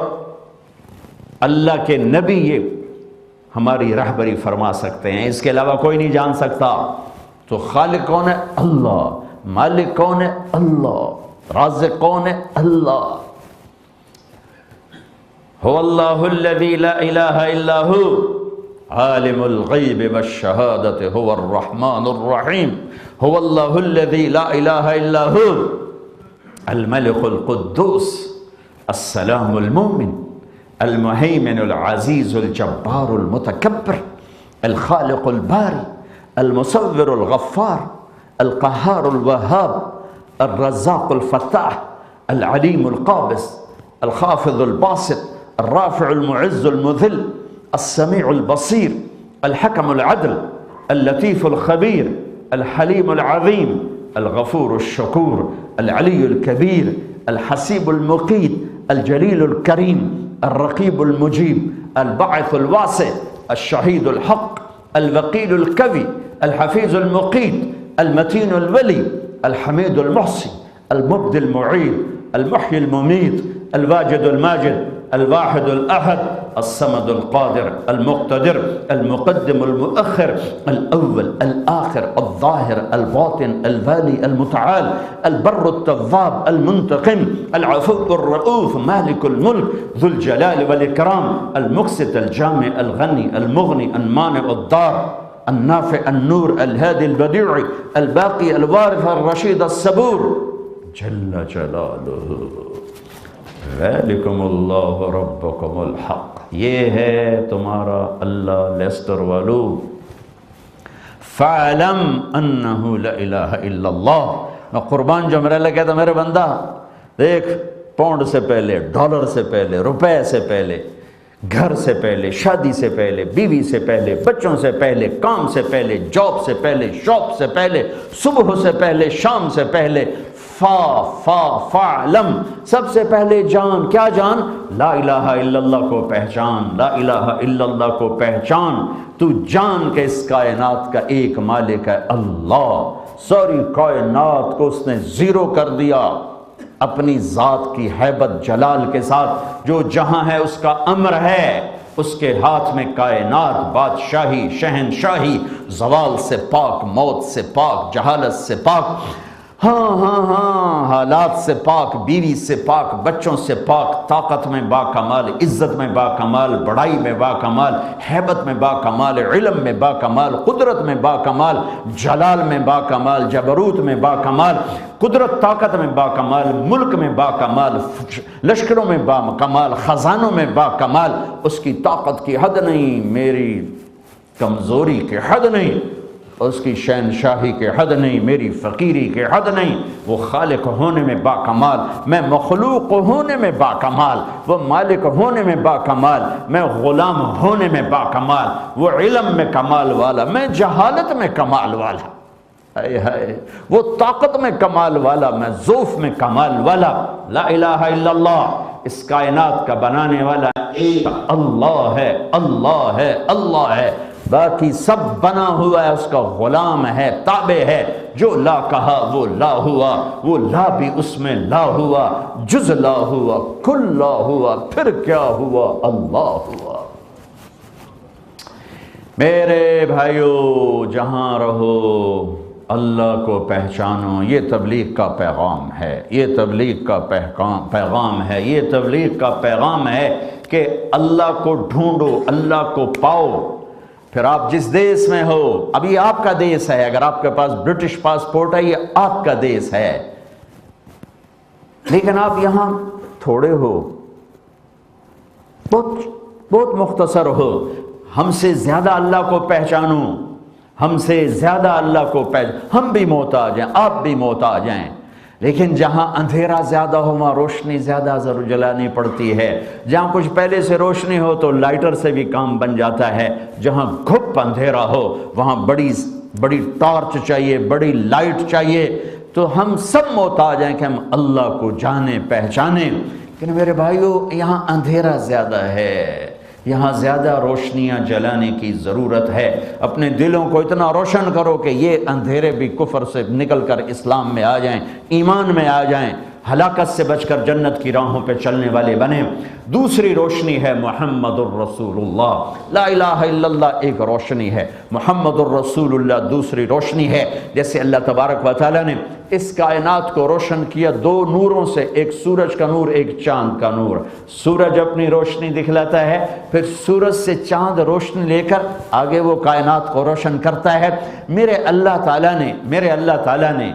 اللہ کے نبی یہ ہماری رہبری فرما سکتے ہیں، اس کے علاوہ کوئی نہیں جان سکتا۔ تو خالق کون ہے؟ اللہ، مالک کون ہے؟ اللہ، رازق کون ہے؟ اللہ۔ هو اللہ الذی لا الہ الا هو عالم الغیب والشہادة هو الرحمن الرحیم هو اللہ الذی لا الہ الا هو الملك القدوس السلام المؤمن المهيمن العزيز الجبار المتكبر الخالق الباري المصور الغفار القهار الوهاب الرزاق الفتاح العليم القابض الخافض الباسط الرافع المعز المذل السميع البصير الحكم العدل اللطيف الخبير الحليم العظيم الغفور الشكور العلي الكبير الحسيب المقيت الجليل الكريم الرقيب المجيب الباعث الواسع الشهيد الحق الوكيل القوي الحفيظ المقيت المتين الولي الحميد المحصي المبدي المعيد المحيي المميت الواجد الماجد الواحد الأحد الصمد القادر المقتدر المقدم المؤخر الأول الآخر الظاهر الباطن الوالي المتعال البر التواب المنتقم العفو الرؤوف مالك الملك ذو الجلال والإكرام المقسط الجامع الغني المغني المانع الضار النافع النور الهادي البديع الباقي الوارث الرشيد الصبور جل جلالہ ذالکم اللہ ربکم الحق، یہ ہے تمہارا اللہ لیسٹر والو۔ فَعْلَمْ أَنَّهُ لَا إِلَهَ إِلَّا اللَّهُ، میں قربان جو میرے اللہ کہتا میرے بندہ دیکھ، پاؤنڈ سے پہلے، ڈالر سے پہلے، روپے سے پہلے، گھر سے پہلے، شادی سے پہلے، بیوی سے پہلے، بچوں سے پہلے، کام سے پہلے، جاب سے پہلے، شاپ سے پہلے، صبح سے پہلے، شام سے پہلے، فَعْلَمْ، سب سے پہلے جان، کیا جان؟ لا الہ الا اللہ کو پہچان، لا الہ الا اللہ کو پہچان۔ تو جان کہ اس کائنات کا ایک مالک ہے اللہ، ساری کائنات کو اس نے زیرو کر دیا اپنی ذات کی ہیبت جلال کے ساتھ۔ جو جہاں ہے اس کا امر ہے، اس کے ہاتھ میں کائنات، بادشاہی، شہنشاہی، زوال سے پاک، موت سے پاک، جہالت سے پاک، حالات سے پاک، بیوی سے پاک، بچوں سے پاک، طاقت میں باکمال، عزت میں باکمال، بڑائی میں باکمال، ہیبت میں باکمال، علم میں باکمال، قدرت میں باکمال، جلال میں باکمال، جبروت میں باکمال، قدرت طاقت میں باکمال، ملک میں باکمال، لشکروں میں باکمال، خزانوں میں باکمال۔ اس کی طاقت کی حد نہیں، میری کمزوری کی حد نہیں، اس کی شہنشاہی کے حد نہیں، میری فقیری کے حد نہیں۔ وہ خالق ہونے میں باکمال، میں مخلوق ہونے میں باکمال، وہ مالک ہونے میں باکمال، میں غلام ہونے میں باکمال، وہ علم میں کمال والا، میں جہالت میں کمال والا، وہ طاقت میں کمال والا، میں ذوف میں کمال والا۔ لا الہ الا اللہ، اس کائنات کا بنانے والا ایک اللہ ہے، اللہ ہے، اللہ ہے، باقی سب بنا ہوا ہے، اس کا غلام ہے، تابع ہے۔ جو لا کہا وہ لا ہوا، وہ لا بھی اس میں لا ہوا، جز لا ہوا، کل لا ہوا، پھر کیا ہوا؟ اللہ ہوا۔ میرے بھائیو، جہاں رہو اللہ کو پہچانو، یہ تبلیغ کا پیغام ہے، یہ تبلیغ کا پیغام ہے، یہ تبلیغ کا پیغام ہے کہ اللہ کو ڈھونڈو، اللہ کو پاؤ۔ پھر آپ جس دیس میں ہو، ابھی آپ کا دیس ہے، اگر آپ کے پاس برٹش پاسپورٹ ہے، یہ آپ کا دیس ہے، لیکن آپ یہاں تھوڑے ہو، بہت مختصر ہو۔ ہم سے زیادہ اللہ کو پہچانو، ہم سے زیادہ اللہ کو ہم بھی محتاج ہیں، آپ بھی محتاج ہیں، لیکن جہاں اندھیرا زیادہ ہو وہاں روشنی زیادہ ضرور جلانی پڑتی ہے۔ جہاں کچھ پہلے سے روشنی ہو تو لائٹر سے بھی کام بن جاتا ہے، جہاں گھپ اندھیرا ہو وہاں بڑی ٹارچ چاہیے، بڑی لائٹ چاہیے۔ تو ہم سب محتاج ہیں کہ ہم اللہ کو جانیں، پہچانیں، لیکن میرے بھائیو یہاں اندھیرا زیادہ ہے، یہاں زیادہ روشنیاں جلانے کی ضرورت ہے۔ اپنے دلوں کو اتنا روشن کرو کہ یہ اندھیرے بھی کفر سے نکل کر اسلام میں آ جائیں، ایمان میں آ جائیں، ہلاکت سے بچ کر جنت کی راہوں پہ چلنے والے بنیں۔ دوسری روشنی ہے محمد الرسول اللہ، لا الہ الا اللہ ایک روشنی ہے، محمد الرسول اللہ دوسری روشنی ہے۔ جیسے اللہ تبارک و تعالیٰ نے اس کائنات کو روشن کیا دو نوروں سے، ایک سورج کا نور، ایک چاند کا نور۔ سورج اپنی روشنی دکھلاتا ہے، پھر سورج سے چاند روشنی لے کر آگے وہ کائنات کو روشن کرتا ہے۔ میرے اللہ تعالیٰ نے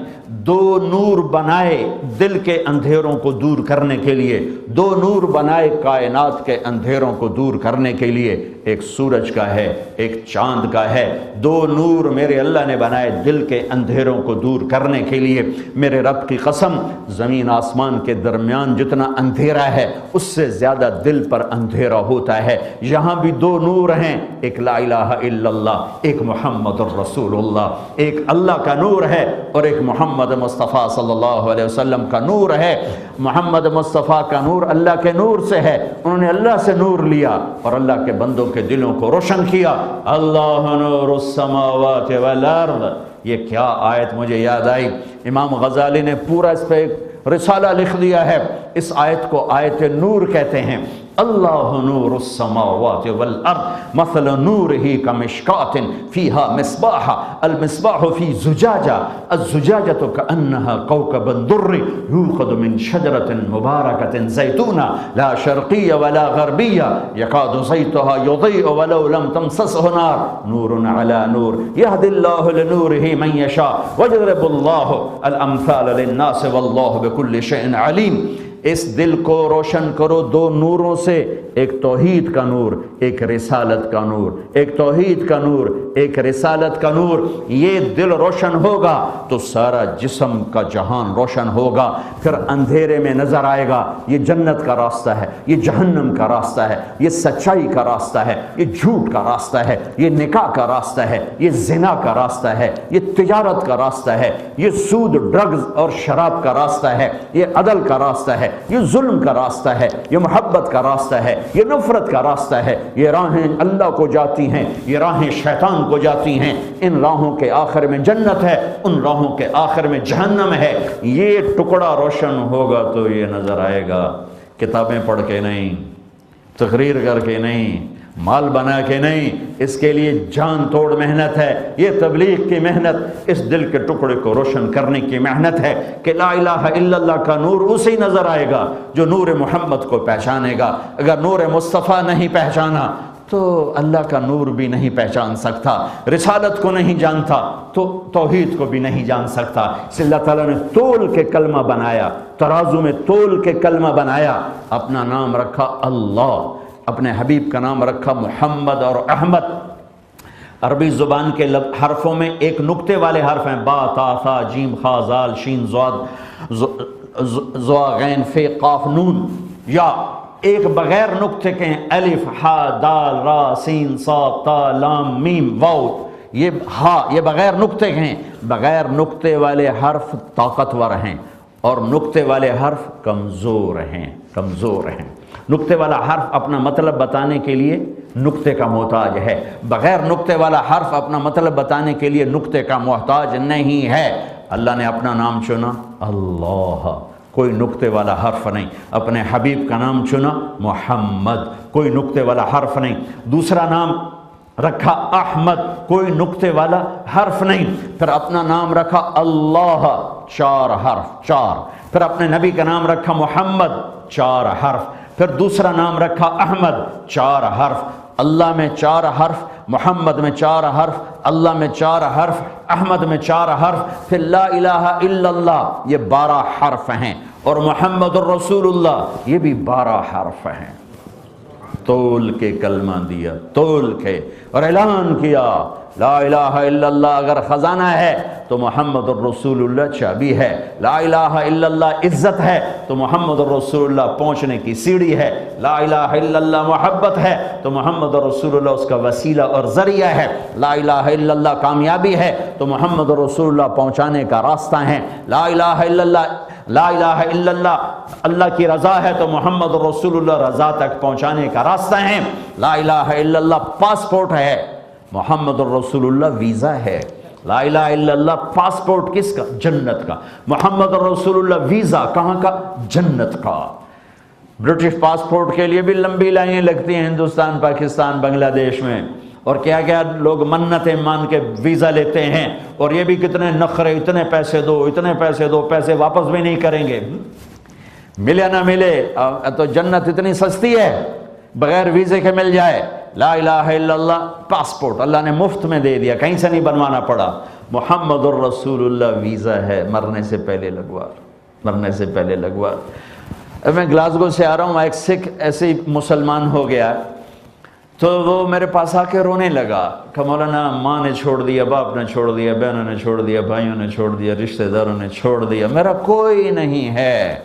دو نور بنائے دل کے اندھیروں کو دور کرنے کے لیے، دو نور بنائے کائنات کے اندھیروں کو دور کرنے کے لیے، ایک سورج کا ہے، ایک چاند کا ہے۔ دو نور میرے اللہ نے بنائے دل کے اندھیروں کو دور کرنے کے لیے۔ میرے رب کی قسم، زمین آسمان کے درمیان جتنا اندھیرا ہے اس سے زیادہ دل پر اندھیرا ہوتا ہے۔ یہاں بھی دو نور ہیں، ایک لا الہ الا اللہ، ایک محمد الرسول اللہ، ایک اللہ کا نور ہے اور ایک محمد مصطفیٰ صلی اللہ علیہ وسلم کا نور ہے۔ محمد مصطفیٰ کا نور اللہ کے نور سے ہے، انہوں نے اللہ سے نور لیا اور اللہ کے بندوں کے دلوں کو روشن کیا۔ اللہ نور السماوات والارض، یہ کیا آیت مجھے یاد آئی، امام غزالی نے پورا اس پہ ایک رسالہ لکھ دیا ہے۔ اس آیت کو آیت نور کہتے ہیں۔ اللہ نور السماوات والارض مثل نورہ کمشکات فیہا مصباح المصباح فی زجاجہ الزجاجۃ کأنہا کوکب درّ یوقد من شجرۃ مبارکۃ زیتونہ لا شرقیہ ولا غربیہ یکاد زیتہا یضیء ولو لم تمسسہ نار نور علی نور یہدی اللہ لنورہ من یشاء ویضرب اللہ الامثال للناس واللہ بکل شیء علیم۔ اس دل کو روشن کرو دو نوروں سے، ایک توحید کا نور، ایک رسالت کا نور، ایک توحید کا نور، ایک رسالت کا نور۔ یہ دل روشن ہوگا تو سارا جسم کا جہان روشن ہوگا، پھر اندھیرے میں نظر آئے گا یہ جنت کا راستہ ہے، یہ جہنم کا راستہ ہے، یہ سچائی کا راستہ ہے، یہ جھوٹ کا راستہ ہے، یہ نکاح کا راستہ ہے، یہ زنا کا راستہ ہے، یہ تجارت کا راستہ ہے، یہ سود ڈرگز اور شراب کا راستہ ہے، یہ عدل کا راستہ ہے، یہ ظلم کا راستہ ہے، یہ محبت کا راستہ ہے، یہ نفرت کا راستہ ہے۔ یہ راہیں اللہ کو جاتی ہیں، یہ راہیں شیطان کو جاتی ہیں۔ ان راہوں کے آخر میں جنت ہے، ان راہوں کے آخر میں جہنم ہے۔ یہ ٹکڑا روشن ہوگا تو یہ نظر آئے گا، کتابیں پڑھ کے نہیں، تقریر کر کے نہیں، مال بنا کے نہیں، اس کے لیے جان توڑ محنت ہے۔ یہ تبلیغ کی محنت، اس دل کے ٹکڑے کو روشن کرنے کی محنت ہے کہ لا الہ الا اللہ کا نور اسی نظر آئے گا جو نور محمد کو پہچانے گا۔ اگر نور مصطفیٰ نہیں پہچانا تو اللہ کا نور بھی نہیں پہچان سکتا، رسالت کو نہیں جانتا تو توحید کو بھی نہیں جان سکتا۔ اس لیے اللہ تعالیٰ نے تول کے کلمہ بنایا، ترازو میں تول کے کلمہ بنایا، اپنا نام رکھا اللہ، اپنے حبیب کا نام رکھا محمد اور احمد۔ عربی زبان کے حرفوں میں ایک نقطے والے حرف ہیں، با تا ثا جیم خا زال شین زوا غین فے قاف نون، یا ایک بغیر نقطے کے ہیں الف ہا دال را سین صاد تا لام میم واو، یہ ہا یہ بغیر نقطے کے ہیں۔ بغیر نقطے والے حرف طاقتور ہیں اور نقطے والے حرف کمزور ہیں، کمزور ہیں۔ نقطے والا حرف اپنا مطلب بتانے کے لیے نقطے کا محتاج ہے، بغیر نقطے والا حرف اپنا مطلب بتانے کے لیے نقطے کا محتاج نہیں ہے۔ اللہ نے اپنا نام چنا اللہ، کوئی نقطے والا حرف نہیں۔ اپنے حبیب کا نام چنا محمد، کوئی نقطے والا حرف نہیں۔ دوسرا نام رکھا احمد، کوئی نقطے والا حرف نہیں۔ پھر اپنا نام رکھا اللہ، چار حرف، چار۔ پھر اپنے نبی کا نام رکھا محمد، چار حرف۔ پھر دوسرا نام رکھا احمد، چار حرف۔ اللہ میں چار حرف، محمد میں چار حرف، اللہ میں چار حرف، احمد میں چار حرف، پھر لا الہ الا اللہ یہ 12 حرف ہیں، اور محمد الرسول اللہ یہ بھی 12 حرف ہیں۔ تول کے کلمہ دیا، تول کے، اور اعلان کیا لا الہ الا اللہ اگر خزانہ ہے تو محمد الرسول اللہ چابی ہے، لا الہ الا اللہ عزت ہے تو محمد الرسول اللہ پہنچنے کی سیڑھی ہے، لا الہ الا اللہ محبت ہے تو محمد الرسول اللہ اس کا وسیلہ اور ذریعہ ہے، لا الہ الا اللہ کامیابی ہے تو محمد الرسول اللہ پہنچانے کا راستہ ہے، لا الہ الا اللہ، لا الہ الا اللہ اللہ کی رضا ہے تو محمد الرسول اللہ رضا تک پہنچانے کا راستہ ہے، لا الہ الا اللہ پاسپورٹ ہے، محمد الرسول اللہ ویزا ہے، لا الہ الا اللہ پاسپورٹ کس کا؟ جنت کا۔ محمد الرسول اللہ ویزا کہاں کا؟ جنت کا۔ برٹش پاسپورٹ کے لیے بھی لمبی لائنیں لگتی ہیں ہندوستان، پاکستان، بنگلہ دیش میں، اور کیا کیا لوگ منتیں مان کے ویزا لیتے ہیں، اور یہ بھی کتنے نخرے، اتنے پیسے دو، اتنے پیسے دو، پیسے واپس بھی نہیں کریں گے، ملے نہ ملے تو جنت اتنی سستی ہے بغیر ویزے کے مل جائے۔ لا الہ الا اللہ پاسپورٹ اللہ نے مفت میں دے دیا، کہیں سے نہیں بنوانا پڑا۔ محمد الرسول اللہ ویزا ہے، مرنے سے پہلے لگوا، مرنے سے پہلے لگوا۔ میں گلاسگو سے آ رہا ہوں، ایک سکھ ایسے ہی مسلمان ہو گیا تو وہ میرے پاس آ کے رونے لگا کہ مولانا ماں نے چھوڑ دیا، باپ نے چھوڑ دیا، بہنوں نے چھوڑ دیا، بھائیوں نے چھوڑ دیا، رشتہ داروں نے چھوڑ دیا، میرا کوئی نہیں ہے۔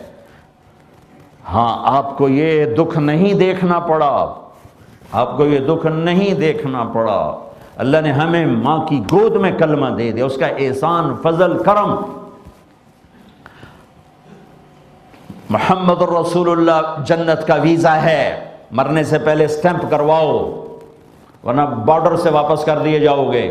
ہاں آپ کو یہ دکھ نہیں دیکھنا پڑا، آپ کو یہ دکھ نہیں دیکھنا پڑا، اللہ نے ہمیں ماں کی گود میں کلمہ دے دیا، اس کا احسان، فضل، کرم۔ محمد الرسول اللہ جنت کا ویزا ہے، مرنے سے پہلے سٹیمپ کرواؤ ورنہ بارڈر سے واپس کر دیے جاؤ گے۔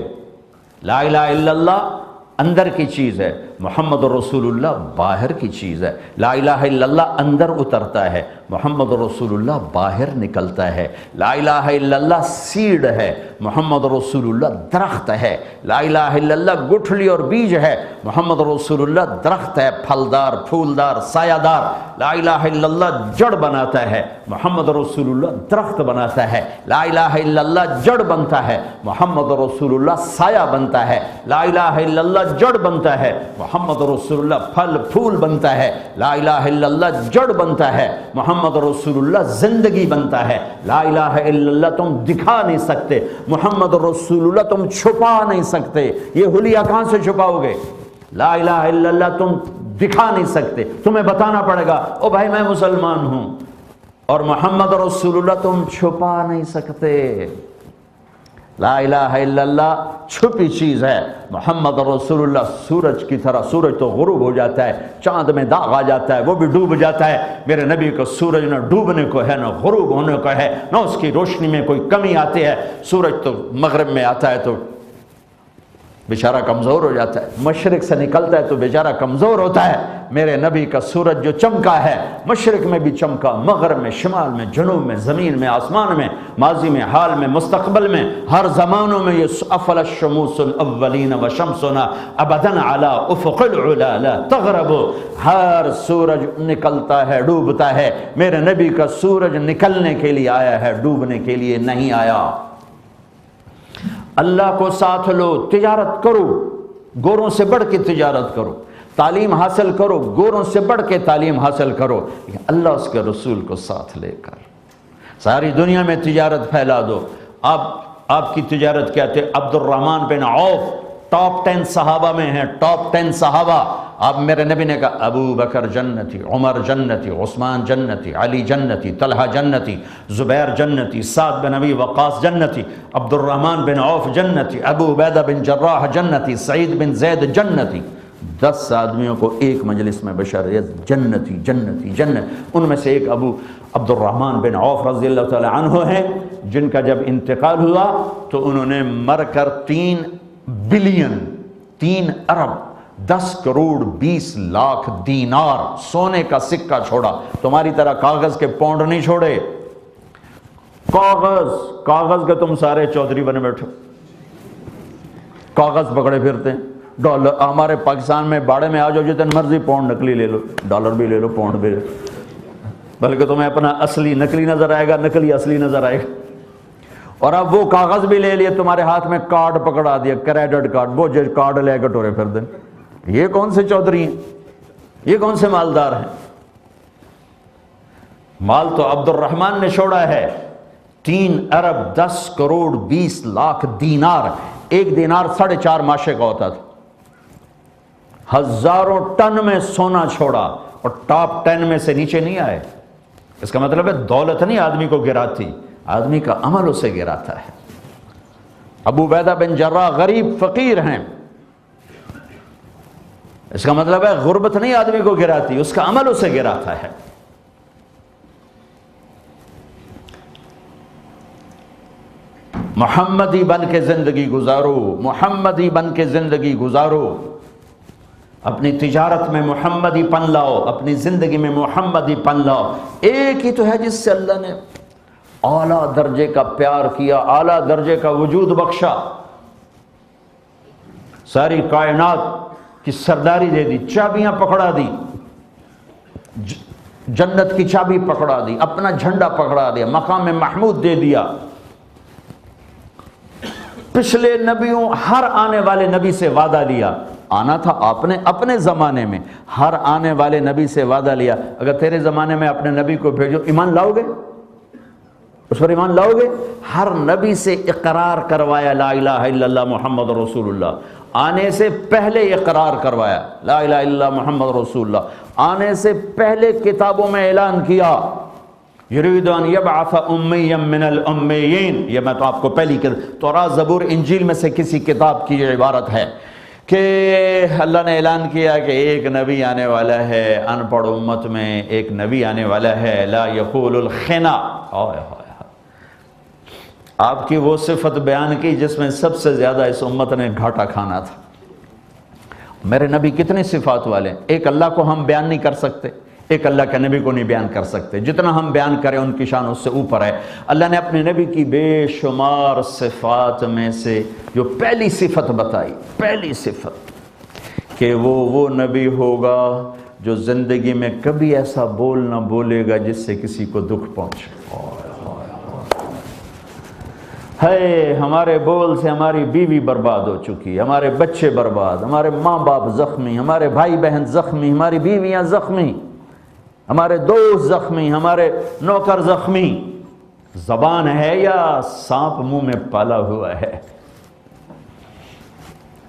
لا الہ الا اللہ اندر کی چیز ہے، محمد رسول اللہ باہر کی چیز ہے. لا الہ الا اللہ اندر اترتا ہے، محمد رسول اللہ باہر نکلتا ہے. لا الہ الا اللہ سیڈ ہے، محمد رسول اللہ درخت ہے. لا الہ الا اللہ گٹھلی اور بیج ہے، محمد رسول اللہ درخت ہے، پھلدار، پھولدار، سایہ دار. لا الہ الا اللہ جڑ بناتا ہے، محمد رسول اللہ درخت بناتا ہے. لا الہ الا اللہ جڑ بنتا ہے، محمد رسول اللہ سایہ بنتا ہے. لا الہ الا اللہ جڑ بنتا ہے، محمد رسول اللہ پھل پھول بنتا ہے. لا الہ الا اللہ جڑ بنتا ہے، محمد رسول اللہ زندگی بنتا ہے. لا الہ الا اللہ تم دکھا نہیں سکتے، محمد رسول اللہ تم چھپا نہیں سکتے. یہ حلیہ کہاں سے چھپاؤ گے؟ لا الہ الا اللہ تم دکھا نہیں سکتے، تمہیں بتانا پڑے گا او بھائی میں مسلمان ہوں. اور محمد رسول اللہ تم چھپا نہیں سکتے. لا الہ الا اللہ چھپی چیز ہے. محمد رسول اللہ سورج کی طرح، سورج تو غروب ہو جاتا ہے، چاند میں داغ آ جاتا ہے، وہ بھی ڈوب جاتا ہے. میرے نبی کو سورج نہ ڈوبنے کو ہے نہ غروب ہونے کو ہے، نہ اس کی روشنی میں کوئی کمی آتی ہے. سورج تو مغرب میں آتا ہے تو بیچارہ کمزور ہو جاتا ہے، مشرق سے نکلتا ہے تو بیچارہ کمزور ہوتا ہے. میرے نبی کا سورج جو چمکا ہے، مشرق میں بھی چمکا، مغرب میں، شمال میں، جنوب میں، زمین میں، آسمان میں، ماضی میں، حال میں، مستقبل میں، ہر زمانوں میں. یہ افل الشموس الاولین وشمسنا ابدا علی افق العلا لا تغرب. ہر سورج نکلتا ہے، ڈوبتا ہے. میرے نبی کا سورج نکلنے کے لیے آیا ہے، ڈوبنے کے لیے نہیں آیا. اللہ کو ساتھ لو، تجارت کرو، گوروں سے بڑھ کے تجارت کرو، تعلیم حاصل کرو، گوروں سے بڑھ کے تعلیم حاصل کرو، اللہ اس کے رسول کو ساتھ لے کر ساری دنیا میں تجارت پھیلا دو. آپ کی تجارت کیا تھے؟ عبد الرحمن بن عوف ٹاپ 10 صحابہ میں ہیں، ٹاپ 10 صحابہ. اب میرے نبی نے کہا ابو بکر جنتی، عمر جنتی، عثمان جنتی، علی جنتی، طلحہ جنتی، زبیر جنتی، سعد بن ابی وقاص جنتی، عبد الرحمن بن عوف جنتی، ابو عبیدہ بن جراح جنتی، سعید بن زید جنتی. 10 آدمیوں کو ایک مجلس میں بشریت جنتی جنتی جنت. ان میں سے ایک ابو عبد الرحمن بن عوف رضی اللہ تعالی عنہ ہیں، جن کا جب انتقال ہوا تو انہوں نے مر کر 3 بلین 3 ارب 10 کروڑ 20 لاکھ دینار سونے کا سکہ چھوڑا. تمہاری طرح کاغذ کے پونڈ نہیں چھوڑے. کاغذ کے تم سارے چودھری بنے بیٹھو، کاغذ پکڑے پھرتے ہیں. ڈالر ہمارے پاکستان میں باڑے میں آ جاؤ، جتنے مرضی پونڈ نکلی لے لو، ڈالر بھی لے لو، پونڈ بھی لے لو، بلکہ تمہیں اپنا اصلی نکلی نظر آئے گا، نکلی اصلی نظر آئے گا. اور اب وہ کاغذ بھی لے لیے، تمہارے ہاتھ میں کارڈ پکڑا دیا، کریڈٹ کارڈ، وہ جو کارڈ لے کے ٹورے پھر دیں. یہ کون سے چودھری ہیں؟ یہ کون سے مالدار ہیں؟ مال تو عبد الرحمن نے چھوڑا ہے 3 ارب 10 کروڑ 20 لاکھ دینار. ایک دینار 4.5 ماشے کا ہوتا تھا. ہزاروں ٹن میں سونا چھوڑا اور ٹاپ 10 میں سے نیچے نہیں آئے. اس کا مطلب ہے دولت نہیں آدمی کو گراتی، آدمی کا عمل اسے گراتا ہے. ابو عبیدہ بن جراح غریب فقیر ہیں، اس کا مطلب ہے غربت نہیں آدمی کو گراتی، اس کا عمل اسے گراتا ہے. محمدی بن کے زندگی گزارو، محمدی بن کے زندگی گزارو. اپنی تجارت میں محمدی پن لاؤ، اپنی زندگی میں محمدی پن لاؤ. ایک ہی تو ہے جس سے اللہ نے اعلیٰ درجے کا پیار کیا، اعلیٰ درجے کا وجود بخشا، ساری کائنات کی سرداری دے دی، چابیاں پکڑا دی، جنت کی چابی پکڑا دی، اپنا جھنڈا پکڑا دیا، مقام محمود دے دیا. پچھلے نبیوں ہر آنے والے نبی سے وعدہ لیا، آنا تھا آپ نے اپنے زمانے میں، ہر آنے والے نبی سے وعدہ لیا اگر تیرے زمانے میں اپنے نبی کو بھیجو ایمان لاؤ گے؟ اس پر ایمان لاؤ گے؟ ہر نبی سے اقرار کروایا لا الہ الا اللہ محمد رسول اللہ. آنے سے پہلے اقرار کروایا لا الہ الا اللہ محمد رسول اللہ. آنے سے پہلے کتابوں میں اعلان کیا یرید ان یبعث امیا من الامیین. یہ میں تو آپ کو پہلی تورات زبور انجیل میں سے کسی کتاب کی یہ عبارت ہے کہ اللہ نے اعلان کیا کہ ایک نبی آنے والا ہے، ان پڑھ امت میں ایک نبی آنے والا ہے، لا یقول الخنا. آپ کی وہ صفت بیان کی جس میں سب سے زیادہ اس امت نے گھاٹا کھانا تھا. میرے نبی کتنے صفات والے ہیں، ایک اللہ کو ہم بیان نہیں کر سکتے، ایک اللہ کے نبی کو نہیں بیان کر سکتے، جتنا ہم بیان کریں ان کی شان اس سے اوپر ہے۔ اللہ نے اپنے نبی کی بے شمار صفات میں سے جو پہلی صفت بتائی، پہلی صفت کہ وہ نبی ہوگا جو زندگی میں کبھی ایسا بول نہ بولے گا جس سے کسی کو دکھ پہنچے۔ ہے ہمارے بول سے ہماری بیوی برباد ہو چکی ہے، ہمارے بچے برباد، ہمارے ماں باپ زخمی، ہمارے بھائی بہن زخمی، ہماری بیویاں زخمی، ہمارے دوست زخمی، ہمارے نوکر زخمی۔ زبان ہے یا سانپ منہ میں پالا ہوا ہے؟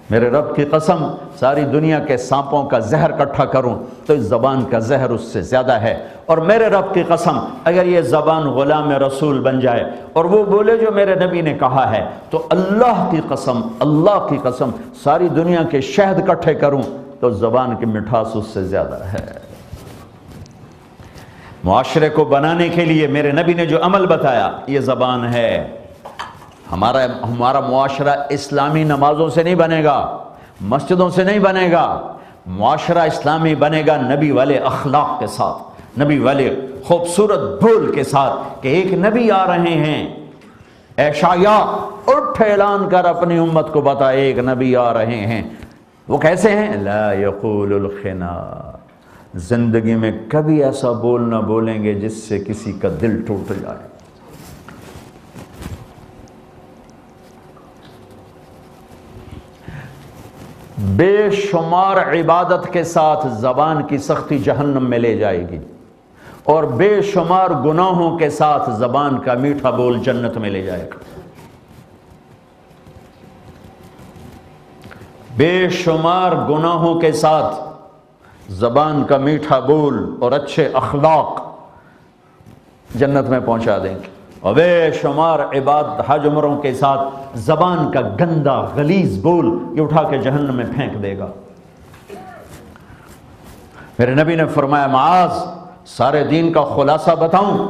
میرے رب کی قسم، ساری دنیا کے سانپوں کا زہر اکٹھا کروں تو اس زبان کا زہر اس سے زیادہ ہے۔ اور میرے رب کی قسم، اگر یہ زبان غلام رسول بن جائے اور وہ بولے جو میرے نبی نے کہا ہے، تو اللہ کی قسم ساری دنیا کے شہد اکٹھے کروں تو زبان کی مٹھاس اس سے زیادہ ہے۔ معاشرے کو بنانے کے لیے میرے نبی نے جو عمل بتایا یہ زبان ہے۔ ہمارا معاشرہ اسلامی نمازوں سے نہیں بنے گا، مسجدوں سے نہیں بنے گا، معاشرہ اسلامی بنے گا نبی والے اخلاق کے ساتھ، نبی والے خوبصورت بول کے ساتھ، کہ ایک نبی آ رہے ہیں۔ اے شایا، اٹھ اعلان کر اپنی امت کو بتا ایک نبی آ رہے ہیں۔ وہ کیسے ہیں؟ لا یقول الخنا، زندگی میں کبھی ایسا بول نہ بولیں گے جس سے کسی کا دل ٹوٹ جائے۔ بے شمار عبادت کے ساتھ زبان کی سختی جہنم میں لے جائے گی، اور بے شمار گناہوں کے ساتھ زبان کا میٹھا بول جنت میں لے جائے گا۔ بے شمار گناہوں کے ساتھ زبان کا میٹھا بول اور اچھے اخلاق جنت میں پہنچا دیں گے، اور بے شمار عبادت حج عمروں کے ساتھ زبان کا گندا غلیظ بول یہ اٹھا کے جہنم میں پھینک دے گا۔ میرے نبی نے فرمایا، معاذ، سارے دین کا خلاصہ بتاؤں؟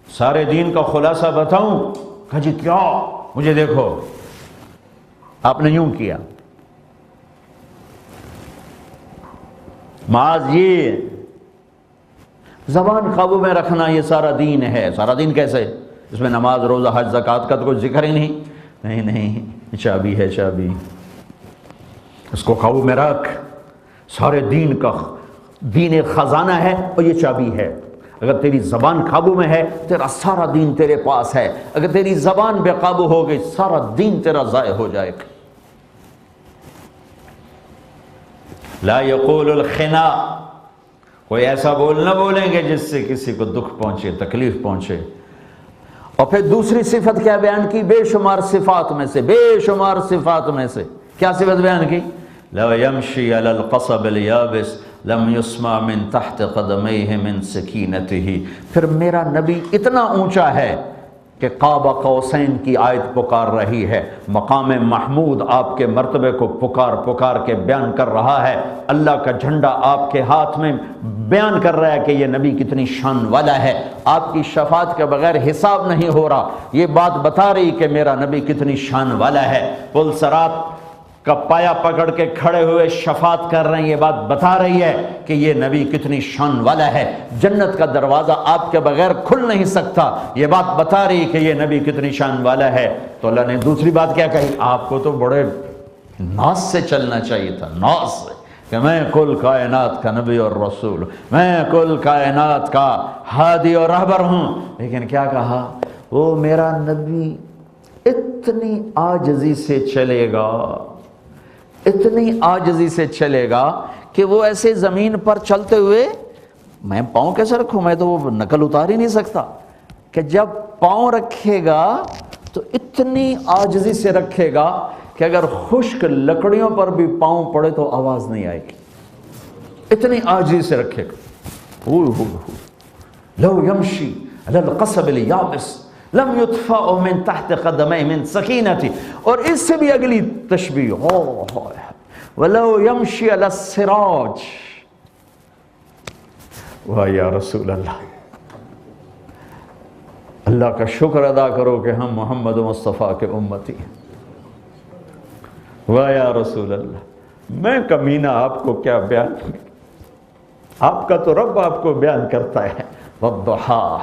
سارے دین کا خلاصہ بتاؤں؟ کہا جی کیا؟ مجھے دیکھو۔ آپ نے یوں کیا، معاذ یہ زبان قابو میں رکھنا یہ سارا دین ہے۔ سارا دین کیسے؟ اس میں نماز، روزہ، حج، زکوٰۃ کا تو کوئی ذکر ہی نہیں۔ نہیں، چابی ہے، چابی، اس کو قابو میں رکھ۔ سارے دین کا دین خزانہ ہے اور یہ چابی ہے۔ اگر تیری زبان قابو میں ہے تیرا سارا دین تیرے پاس ہے، اگر تیری زبان بے قابو ہو گئی سارا دین تیرا ضائع ہو جائے گا۔ لا یقول الخنا، کوئی ایسا بول نہ بولیں گے جس سے کسی کو دکھ پہنچے، تکلیف پہنچے۔ اور پھر دوسری صفت کیا بیان کی؟ بے شمار صفات میں سے، بے شمار صفات میں سے کیا صفت بیان کی؟ لو یمشی علی القصب الیابس لم یسمع من تحت قدمیہ من سکینتہ۔ پھر میرا نبی اتنا اونچا ہے کہ قاب قوسین کی آیت پکار رہی ہے، مقام محمود آپ کے مرتبے کو پکار کے بیان کر رہا ہے، اللہ کا جھنڈا آپ کے ہاتھ میں بیان کر رہا ہے کہ یہ نبی کتنی شان والا ہے، آپ کی شفاعت کے بغیر حساب نہیں ہو رہا، یہ بات بتا رہی کہ میرا نبی کتنی شان والا ہے۔ پل صراط کا پایا پکڑ کے کھڑے ہوئے شفاعت کر رہے ہیں، یہ بات بتا رہی ہے کہ یہ نبی کتنی شان والا ہے۔ جنت کا دروازہ آپ کے بغیر کھل نہیں سکتا، یہ بات بتا رہی کہ یہ نبی کتنی شان والا ہے۔ تو اللہ نے دوسری بات کیا کہی؟ آپ کو تو بڑے ناز سے چلنا چاہیے تھا، ناز سے، کہ میں کل کائنات کا نبی اور رسول، میں کل کائنات کا ہادی اور رہبر ہوں۔ لیکن کیا کہا؟ وہ میرا نبی اتنی عاجزی سے چلے گا، اتنی عاجزی سے چلے گا کہ وہ ایسے زمین پر چلتے ہوئے، میں پاؤں کیسے رکھوں؟ میں تو وہ نقل اتار ہی نہیں سکتا، کہ جب پاؤں رکھے گا تو اتنی عاجزی سے رکھے گا کہ اگر خشک لکڑیوں پر بھی پاؤں پڑے تو آواز نہیں آئے گی، اتنی عاجزی سے رکھے گا۔ لو یمشی علی القصب الیابس لم یطفأ من تحت قدمیہ من سکینتی۔ اور اس سے بھی اگلی تشبیہ، وَلَوْ يَمْشِي عَلَى السِّرَاجِ۔ واہ یا رسول اللہ، اللہ کا شکر ادا کرو کہ ہم محمد مصطفیٰ کے امتی ہیں۔ واہ یا رسول اللہ، میں کمینہ آپ کو کیا بیان کروں، آپ کا تو رب آپ کو بیان کرتا ہے۔ والضحیٰ،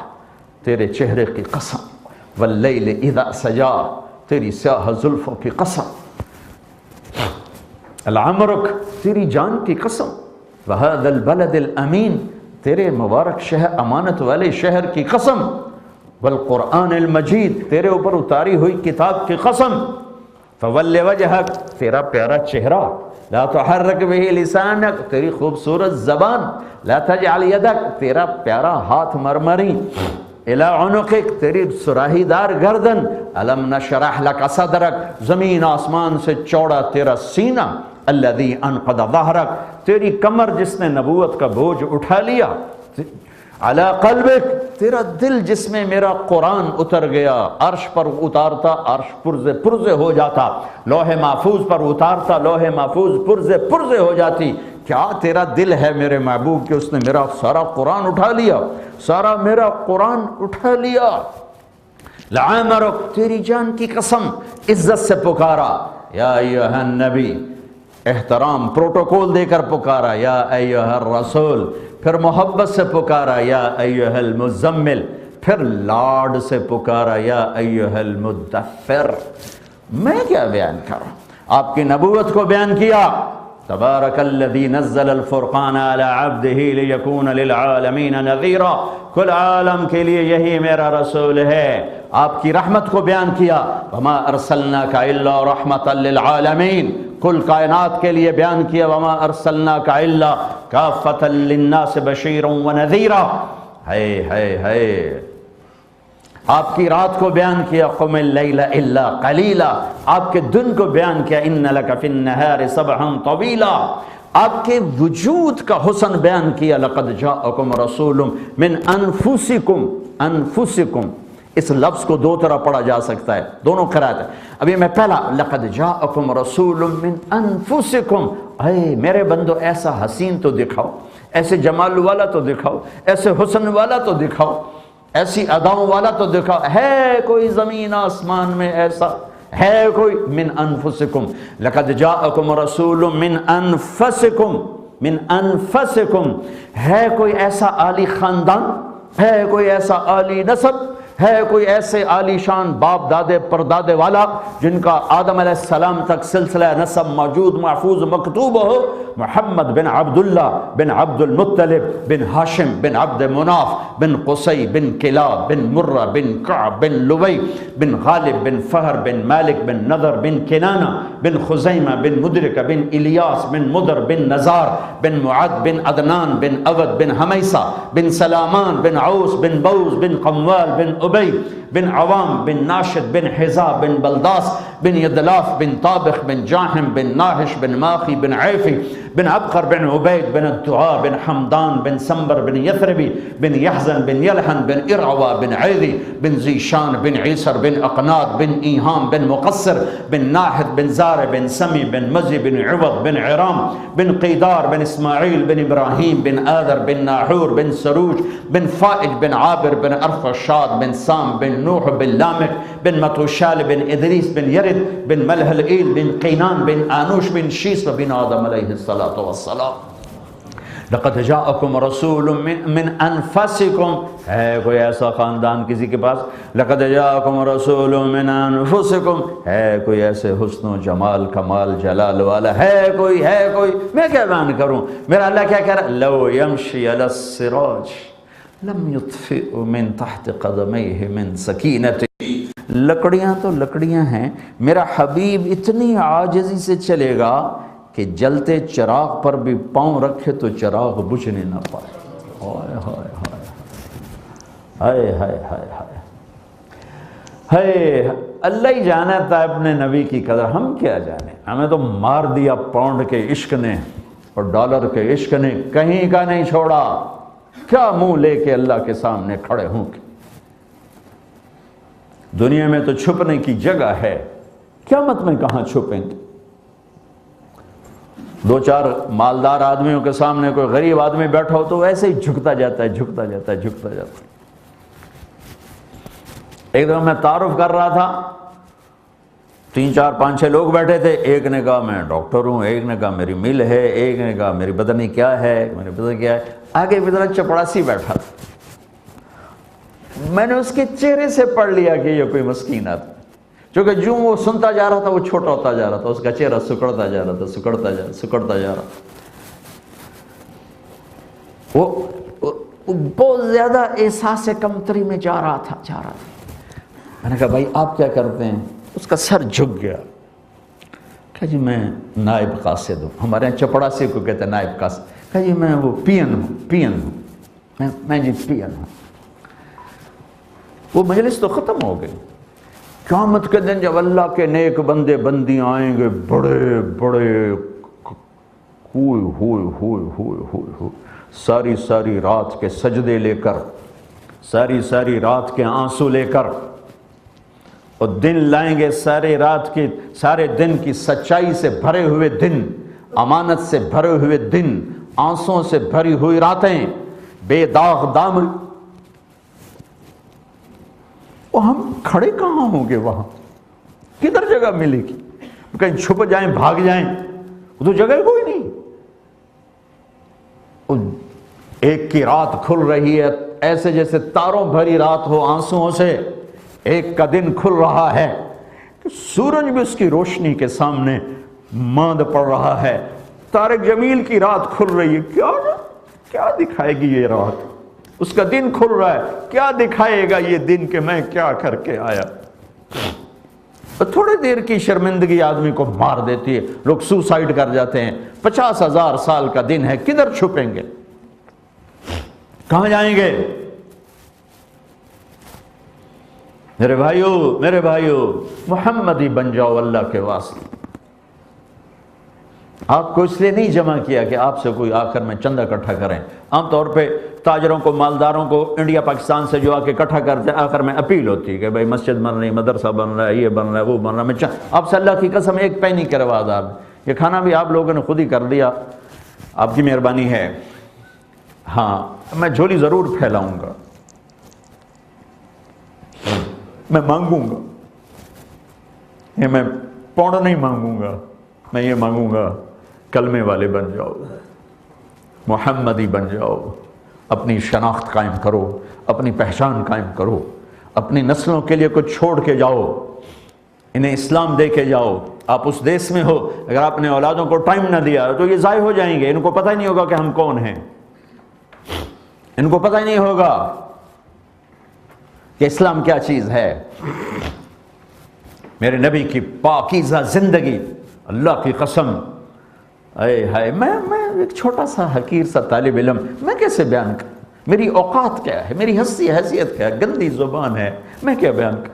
تیرے چہرے کی قسم، واللیل اذا سجا، تیری سیاہ زلفوں کی قسم، العمرک، تیری جان کی قسم، وہذا البلد الامین، تیرے مبارک شہر، امانت والے شہر کی قسم، والقرآن المجید، تیرے اوپر اتاری ہوئی کتاب کی قسم، فول وجہک، تیرا پیارا چہرہ، لا تحرک بہ لسانک، تیری خوبصورت زبان، لا تجعل یدک، تیرا پیارا ہاتھ مرمری، الی عنقک، تیری سراہی دار گردن، الم نشرح لک صدرک، زمین آسمان سے چوڑا تیرا سینہ، الذی انقض ظہرک، تیری کمر جس نے نبوت کا بوجھ اٹھا لیا، علی قلبک، تیرا دل جس میں میرا قرآن اتر گیا، عرش پر اتارتا عرش پرزے پرزے ہو جاتا، لوح محفوظ پر اتارتا لوح محفوظ پرزے پرزے ہو جاتی۔ کیا تیرا دل ہے میرے محبوب کہ اس نے میرا سارا قرآن اٹھا لیا، سارا میرا قرآن اٹھا لیا۔ لعامرک، تیری جان کی قسم، عزت سے پکارا، یا ایھا النبی، احترام پروٹوکول دے کر پکارا، یا ایھا الرسول، پھر محبت سے پکارا، یا ایھا المزمل، پھر لاڈ سے پکارا، یا ایھا المدثر۔ میں کیا بیان کروں، آپ کی نبوت کو بیان کیا۔ تبارک الذی نزل الفرقان علی عبدہ لیکون للعالمین نذیرا، کل عالم کے لیے یہی میرا رسول ہے۔ آپ کی رحمت کو بیان کیا، وما ارسلناک الا رحمتا للعالمین، کل کائنات کے لیے بیان کیا، وما ارسلناک الا کافتا للناس بشیرا ونذیرا۔ ہے آپ کی رات کو بیان کیا، قم اللیل الا قلیلا، آپ کے دن کو بیان کیا، ان لک فی النہار سبحا طویلا، آپ کے وجود کا حسن بیان کیا، لقد جاءکم رسول من انفسکم، انفسکم، اس لفظ کو دو طرح پڑھا جا سکتا ہے، دونوں قرات ہے۔ ابھی میں پہلا، لقد جاءکم رسول من انفسکم، اے میرے بندو ایسا حسین تو دکھاؤ، ایسے جمال والا تو دکھاؤ، ایسے حسن والا تو دکھاؤ، ایسی اداؤں والا تو دکھاؤ، ہے کوئی زمین آسمان میں ایسا، ہے کوئی؟ من انفسکم، لقد جاءکم رسول من انفسکم، من انفسکم، ہے کوئی ایسا عالی خاندان، ہے کوئی ایسا عالی نسب، ہے کوئی ایسے عالی شان باپ دادے پردادے والا جن کا آدم علیہ السلام تک سلسلہ نسب موجود محفوظ مکتوب ہو؟ محمد بن عبداللہ بن عبد المطلب بن ہاشم بن عبد مناف بن قصی بن کلاب بن مرہ بن کعب بن لوی بن غالب بن فہر بن مالک بن نضر بن کنانہ بن خزیمہ بن مدرکہ بن الیاس بن مدر بن نزار بن معد بن عدنان بن اود بن حمیسہ بن سلامان بن عوس بن بوز بن قموال بن ابی بن عوام بن ناشد بن حزاب بن بلداس بن یدلاف بن طابخ بن جاہم بن ناحش بن ماخی بن عیفی بن عبقر بن عبید بن الدعاء بن حمدان بن سنبر بن یثربی بن یحزن بن یلحن بن ارعوا بن عیدی بن زیشان بن عیسر بن اقناد بن ایہام بن مقصر بن ناحد بن زار بن سمی بن مزی بن عوض بن عرام بن قیدار بن اسماعیل بن ابراہیم بن آذر بن ناحور بن سروج بن فائج بن عابر بن ارفشاد بن سام بن نوح بن لامک بن متوشال بن ادریس بن یرد بن ملحلئیل بن قینان بن آنوش بن شیس بن آدم علیہ السلام والسلام۔ لقد جاءکم رسول من انفسکم، ہے کوئی ایسا خاندان کسی کے پاس؟ لقد جاءکم رسول من انفسکم، ہے کوئی ایسے حسن و جمال کمال جلال والا؟ ہے کوئی؟ ہے کوئی؟ میں کیا بیان کروں؟ میرا اللہ کیا کہہ رہا ہے؟ لو یمشی علی السراج لم یطفئ من تحت قدمیہ من سکینت۔ لکڑیاں تو لکڑیاں ہیں، میرا حبیب اتنی عاجزی سے چلے گا کہ جلتے چراغ پر بھی پاؤں رکھے تو چراغ بجھنے نہ پائے۔ ہائے ہائے ہائے ہائے ہائے ہائے ہائے، اللہ ہی جانتا ہے اپنے نبی کی قدر، ہم کیا جانے؟ ہمیں تو مار دیا پاؤنڈ کے عشق نے اور ڈالر کے عشق نے، کہیں کا نہیں چھوڑا۔ کیا منہ لے کے اللہ کے سامنے کھڑے ہوں گے؟ دنیا میں تو چھپنے کی جگہ ہے، قیامت میں کہاں چھپیں گے؟ دو چار مالدار آدمیوں کے سامنے کوئی غریب آدمی بیٹھا ہو تو ایسے ہی جھکتا جاتا ہے، جھکتا جاتا ہے، جھکتا جاتا ہے۔ ایک دفعہ میں تعارف کر رہا تھا 3 4 5 6 لوگ بیٹھے تھے، ایک نے کہا میں ڈاکٹر ہوں، ایک نے کہا میری مل ہے، ایک نے کہا میری پتہ نہیں کیا ہے، میرے پتہ کیا ہے۔ آگے ادھر چپڑاسی بیٹھا تھا، میں نے اس کے چہرے سے پڑھ لیا کہ یہ کوئی مسکین آدمی، چونکہ جو وہ سنتا جا رہا تھا وہ چھوٹا ہوتا جا رہا تھا، اس کا چہرہ سکڑتا جا رہا تھا، سکڑتا جا رہا تھا۔ وہ بہت زیادہ احساس کمتری میں جا رہا تھا۔ میں نے کہا بھائی آپ کیا کرتے ہیں؟ اس کا سر جھک گیا، کہا جی میں نائب قاصد ہوں، ہمارے یہاں چپڑاسی کو کہتے ہیں نائب قاصد۔ کہا جی میں وہ پین ہوں، میں جی پین ہوں۔ وہ مجلس تو ختم ہو گئی۔ قیامت کے دن جب اللہ کے نیک بندے بندیاں آئیں گے، بڑے بڑے ہوئے ساری رات کے سجدے لے کر، ساری رات کے آنسو لے کر، اور دن لائیں گے سارے دن کی سچائی سے بھرے ہوئے دن، امانت سے بھرے ہوئے دن، آنسوں سے بھری ہوئی راتیں، بے داغ دامن۔ ہم کھڑے کہاں ہوں گے وہاں؟ کدھر جگہ ملے گی؟ کہیں چھپ جائیں، بھاگ جائیں، وہ تو جگہ کوئی نہیں۔ ایک کی رات کھل رہی ہے ایسے جیسے تاروں بھری رات ہو آنسوؤں سے، ایک کا دن کھل رہا ہے کہ سورج بھی اس کی روشنی کے سامنے ماند پڑ رہا ہے۔ طارق جمیل کی رات کھل رہی ہے، کیا دکھائے گی یہ رات؟ اس کا دن کھل رہا ہے، کیا دکھائے گا یہ دن کہ میں کیا کر کے آیا؟ تھوڑے دیر کی شرمندگی آدمی کو مار دیتی ہے، لوگ سوسائیڈ کر جاتے ہیں۔ 50,000 سال کا دن ہے، کدھر چھپیں گے؟ کہاں جائیں گے؟ میرے بھائیو محمدی بن جاؤ اللہ کے واسطے۔ آپ کو اس لیے نہیں جمع کیا کہ آپ سے کوئی آخر میں چندہ اکٹھا کریں۔ عام طور پہ تاجروں کو، مالداروں کو انڈیا پاکستان سے جو آ کے اکٹھا کرتے ہیں، آخر میں اپیل ہوتی ہے کہ بھائی مسجد بن رہی، مدرسہ بن رہا ہے، یہ بن رہا ہے، وہ بن رہا ہے، میں آپ سے اللہ کی قسم ایک پینی کے روادار، یہ کھانا بھی آپ لوگوں نے خود ہی کر دیا، آپ کی مہربانی ہے۔ ہاں میں جھولی ضرور پھیلاؤں گا، میں مانگوں گا، یہ میں پونڈ نہیں مانگوں گا، میں یہ مانگوں گا کلمے والے بن جاؤ، محمدی بن جاؤ، اپنی شناخت قائم کرو، اپنی پہچان قائم کرو، اپنی نسلوں کے لیے کچھ چھوڑ کے جاؤ، انہیں اسلام دے کے جاؤ۔ آپ اس دیس میں ہو، اگر آپ نے اولادوں کو ٹائم نہ دیا تو یہ ضائع ہو جائیں گے، ان کو پتہ ہی نہیں ہوگا کہ ہم کون ہیں، ان کو پتہ ہی نہیں ہوگا کہ اسلام کیا چیز ہے۔ میرے نبی کی پاکیزہ زندگی، اللہ کی قسم، اے ہائے، میں ایک چھوٹا سا حقیر سا طالب علم، میں کیسے بیان کروں؟ میری اوقات کیا ہے، میری حیثیت کیا ہے، گندی زبان ہے، میں کیا بیان کروں؟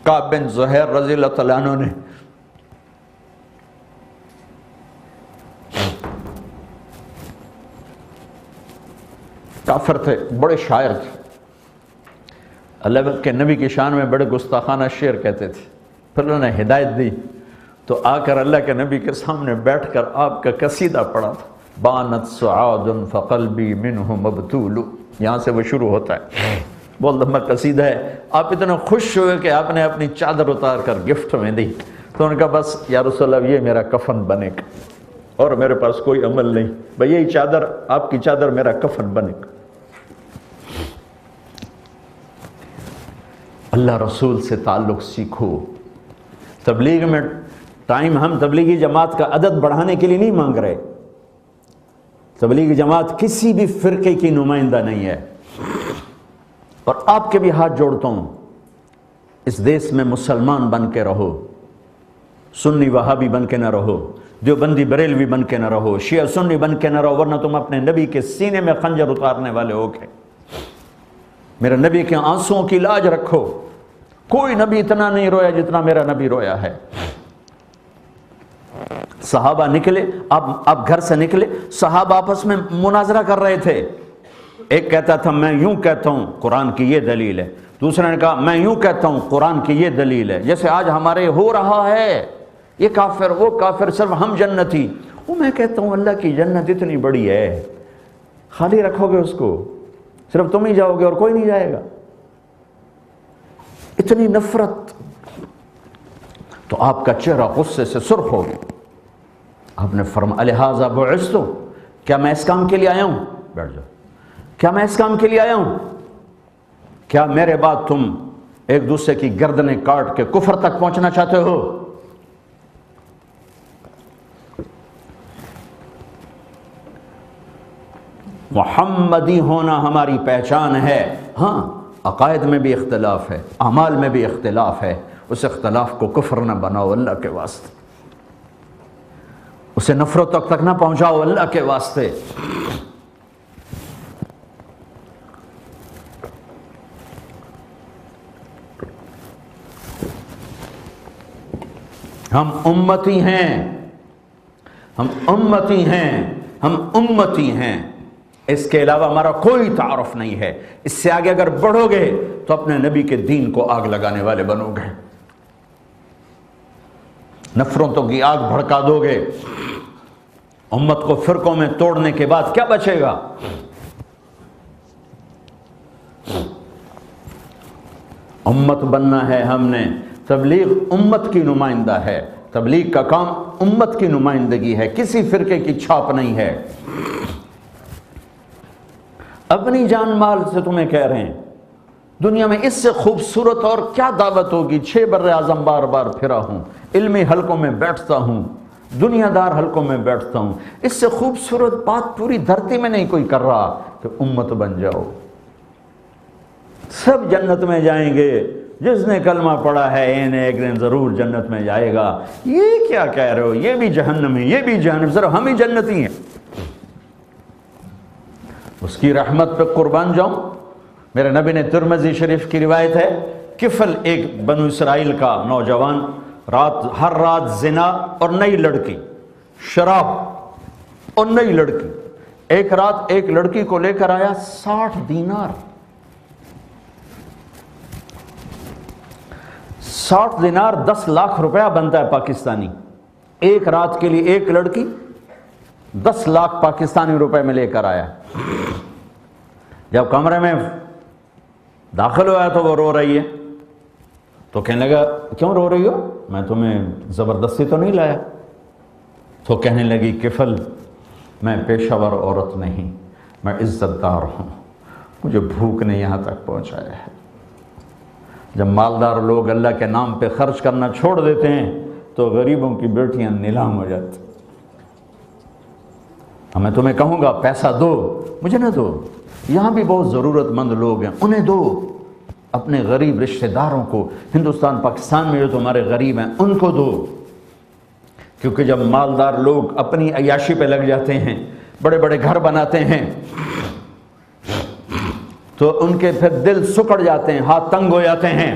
کعب بن زہیر رضی اللہ تعالیٰ عنہ نے کافر تھے، بڑے شاعر تھے، اللہ کے نبی کی شان میں بڑے گستاخانہ شعر کہتے تھے۔ پھر انہوں نے ہدایت دی تو آ کر اللہ کے نبی کے سامنے بیٹھ کر آپ کا قصیدہ پڑھا تھا، بانت سعاد فقلبی منہ مبتول، یہاں سے وہ شروع ہوتا ہے، بہت لمبا قصیدہ ہے۔ آپ اتنے خوش ہوئے کہ آپ نے اپنی چادر اتار کر گفٹ میں دی، تو انہوں نے کہا بس یا رسول اللہ یہ میرا کفن بنے گا، اور میرے پاس کوئی عمل نہیں، بھئی یہی چادر، آپ کی چادر میرا کفن بنے گا۔ اللہ رسول سے تعلق سیکھو۔ تبلیغ میں ٹائم ہم تبلیغی جماعت کا عدد بڑھانے کے لیے نہیں مانگ رہے، تبلیغی جماعت کسی بھی فرقے کی نمائندہ نہیں ہے، اور آپ کے بھی ہاتھ جوڑتا ہوں، اس دیس میں مسلمان بن کے رہو، سنی وہابی بن کے نہ رہو، دیوبندی بریلوی بن کے نہ رہو، شیعہ سنی بن کے نہ رہو، ورنہ تم اپنے نبی کے سینے میں خنجر اتارنے والے ہو گے۔ میرے نبی کے آنسوؤں کی لاج رکھو، کوئی نبی اتنا نہیں رویا جتنا میرا نبی رویا ہے۔ صحابہ نکلے، اب گھر سے نکلے، صحابہ آپس میں مناظرہ کر رہے تھے، ایک کہتا تھا میں یوں کہتا ہوں قرآن کی یہ دلیل ہے، دوسرے نے کہا میں یوں کہتا ہوں قرآن کی یہ دلیل ہے، جیسے آج ہمارے ہو رہا ہے، یہ کافر وہ کافر، صرف ہم جنتی، وہ میں کہتا ہوں اللہ کی جنت اتنی بڑی ہے، خالی رکھو گے اس کو، صرف تم ہی جاؤ گے اور کوئی نہیں جائے گا. اتنی نفرت. تو آپ کا چہرہ غصے سے سرخ ہو گیا. آپ نے فرمایا لہذا بعثت، کیا میں اس کام کے لیے آیا ہوں؟ بیٹھ جاؤ. کیا میں اس کام کے لیے آیا ہوں؟ کیا میرے بعد تم ایک دوسرے کی گردنیں کاٹ کے کفر تک پہنچنا چاہتے ہو؟ محمدی ہونا ہماری پہچان ہے. ہاں عقائد میں بھی اختلاف ہے، اعمال میں بھی اختلاف ہے. اس اختلاف کو کفر نہ بناؤ اللہ کے واسطے، اسے نفرتوں تک نہ پہنچاؤ اللہ کے واسطے. ہم امتی ہیں، ہم امتی ہیں، ہم امتی ہیں. اس کے علاوہ ہمارا کوئی تعارف نہیں ہے. اس سے آگے اگر بڑھو گے تو اپنے نبی کے دین کو آگ لگانے والے بنو گے، نفرتوں کی آگ بھڑکا دو گے. امت کو فرقوں میں توڑنے کے بعد کیا بچے گا؟ امت بننا ہے ہم نے. تبلیغ امت کی نمائندہ ہے، تبلیغ کا کام امت کی نمائندگی ہے، کسی فرقے کی چھاپ نہیں ہے. اپنی جان مال سے تمہیں کہہ رہے ہیں، دنیا میں اس سے خوبصورت اور کیا دعوت ہوگی؟ 6 بر اعظم بار بار پھرا ہوں، علمی حلقوں میں بیٹھتا ہوں، دنیا دار حلقوں میں بیٹھتا ہوں. اس سے خوبصورت بات پوری دھرتی میں نہیں کوئی کر رہا کہ امت بن جاؤ. سب جنت میں جائیں گے، جس نے کلمہ پڑھا ہے ایک دن ضرور جنت میں جائے گا. یہ کیا کہہ رہے ہو؟ یہ بھی جہنم ہے، یہ بھی جہنم. صرف ہم ہی جنتی ہیں. اس کی رحمت پہ قربان جاؤں. میرے نبی نے ترمذی شریف کی روایت ہے، کفل ایک بنو اسرائیل کا نوجوان ہر رات زنا اور نئی لڑکی، شراب اور نئی لڑکی. ایک رات ایک لڑکی کو لے کر آیا 60 دینار. 60 دینار 10 لاکھ روپیہ بنتا ہے پاکستانی. ایک رات کے لیے ایک لڑکی 10 لاکھ پاکستانی روپے میں لے کر آیا. جب کمرے میں داخل ہوا تو وہ رو رہی ہے. تو کہنے لگا کیوں رو رہی ہو؟ میں تمہیں زبردستی تو نہیں لایا. تو کہنے لگی کفل میں پیشہ ور عورت نہیں، میں عزت دار ہوں، مجھے بھوک نے یہاں تک پہنچایا ہے. جب مالدار لوگ اللہ کے نام پہ خرچ کرنا چھوڑ دیتے ہیں تو غریبوں کی بیٹیاں نیلام ہو جاتی. میں تمہیں کہوں گا پیسہ دو، مجھے نہ دو. یہاں بھی بہت ضرورت مند لوگ ہیں، انہیں دو. اپنے غریب رشتہ داروں کو، ہندوستان پاکستان میں جو تمہارے غریب ہیں ان کو دو. کیونکہ جب مالدار لوگ اپنی عیاشی پہ لگ جاتے ہیں، بڑے بڑے گھر بناتے ہیں، تو ان کے پھر دل سکڑ جاتے ہیں، ہاتھ تنگ ہو جاتے ہیں.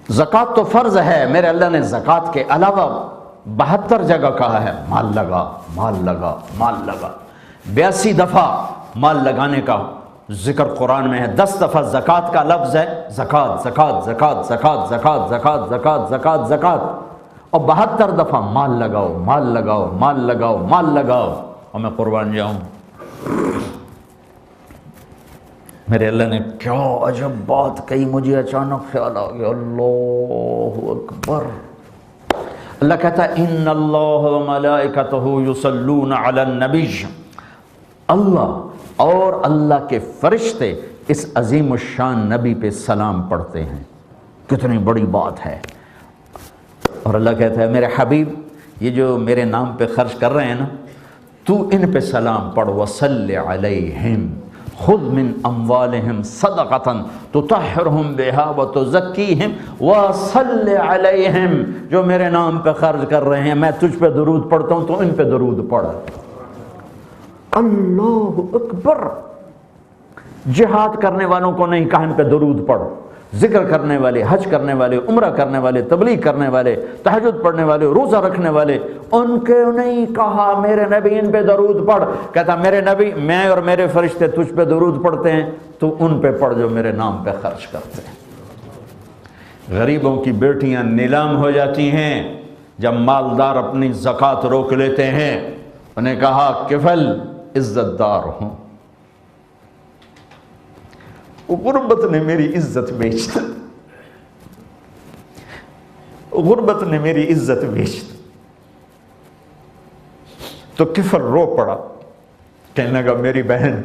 زکوٰۃ تو فرض ہے، میرے اللہ نے زکوٰۃ کے علاوہ 72 جگہ کہا ہے مال لگا، مال لگا، مال لگا. 82 دفعہ مال لگانے کا ذکر قرآن میں ہے. 10 دفعہ زکوٰۃ کا لفظ ہے، زکوٰۃ زکوٰۃ زکوٰۃ زکوٰۃ زکوٰۃ زکوٰۃ زکوٰۃ زکوٰۃ زکوٰۃ. اور 72 دفعہ مال لگاؤ، مال لگاؤ، مال لگاؤ، مال لگاؤ. اور میں قربان جاؤں، میرے اللہ نے کیا عجب بات کہی. مجھے اچانک خیال آ گیا، اللہ اکبر. اللہ کہتا ہے ان اللہ وملائکتہ یصلون علی النبی. اللہ اور اللہ کے فرشتے اس عظیم الشان نبی پہ سلام پڑھتے ہیں. کتنی بڑی بات ہے. اور اللہ کہتا ہے میرے حبیب یہ جو میرے نام پہ خرچ کر رہے ہیں نا، تو ان پہ سلام پڑھ. وصلی علیہم خذ من اموالہم صدقۃ تطہرہم بہا وتزکیہم وصلی علیہم. جو میرے نام پہ خرچ کر رہے ہیں، میں تجھ پہ درود پڑھتا ہوں تو ان پہ درود پڑھ. اللہ اکبر. جہاد کرنے والوں کو نہیں کہا ان پہ درود پڑھ. ذکر کرنے والے، حج کرنے والے، عمرہ کرنے والے، تبلیغ کرنے والے، تہجد پڑھنے والے، روزہ رکھنے والے، ان کے نہیں کہا میرے نبی ان پہ درود پڑھ. کہتا میرے نبی میں اور میرے فرشتے تجھ پہ درود پڑھتے ہیں، تو ان پہ پڑھ جو میرے نام پہ خرچ کرتے ہیں. غریبوں کی بیٹیاں نیلام ہو جاتی ہیں. جب مالدار اپنی زکوٰۃ روک لیتے ہیں، انہیں کہا کفل عزت دار ہوں، غربت نے میری عزت بیچ دی، غربت نے میری عزت بیچ دی۔ تو کفل رو پڑا، کہنے لگا میری بہن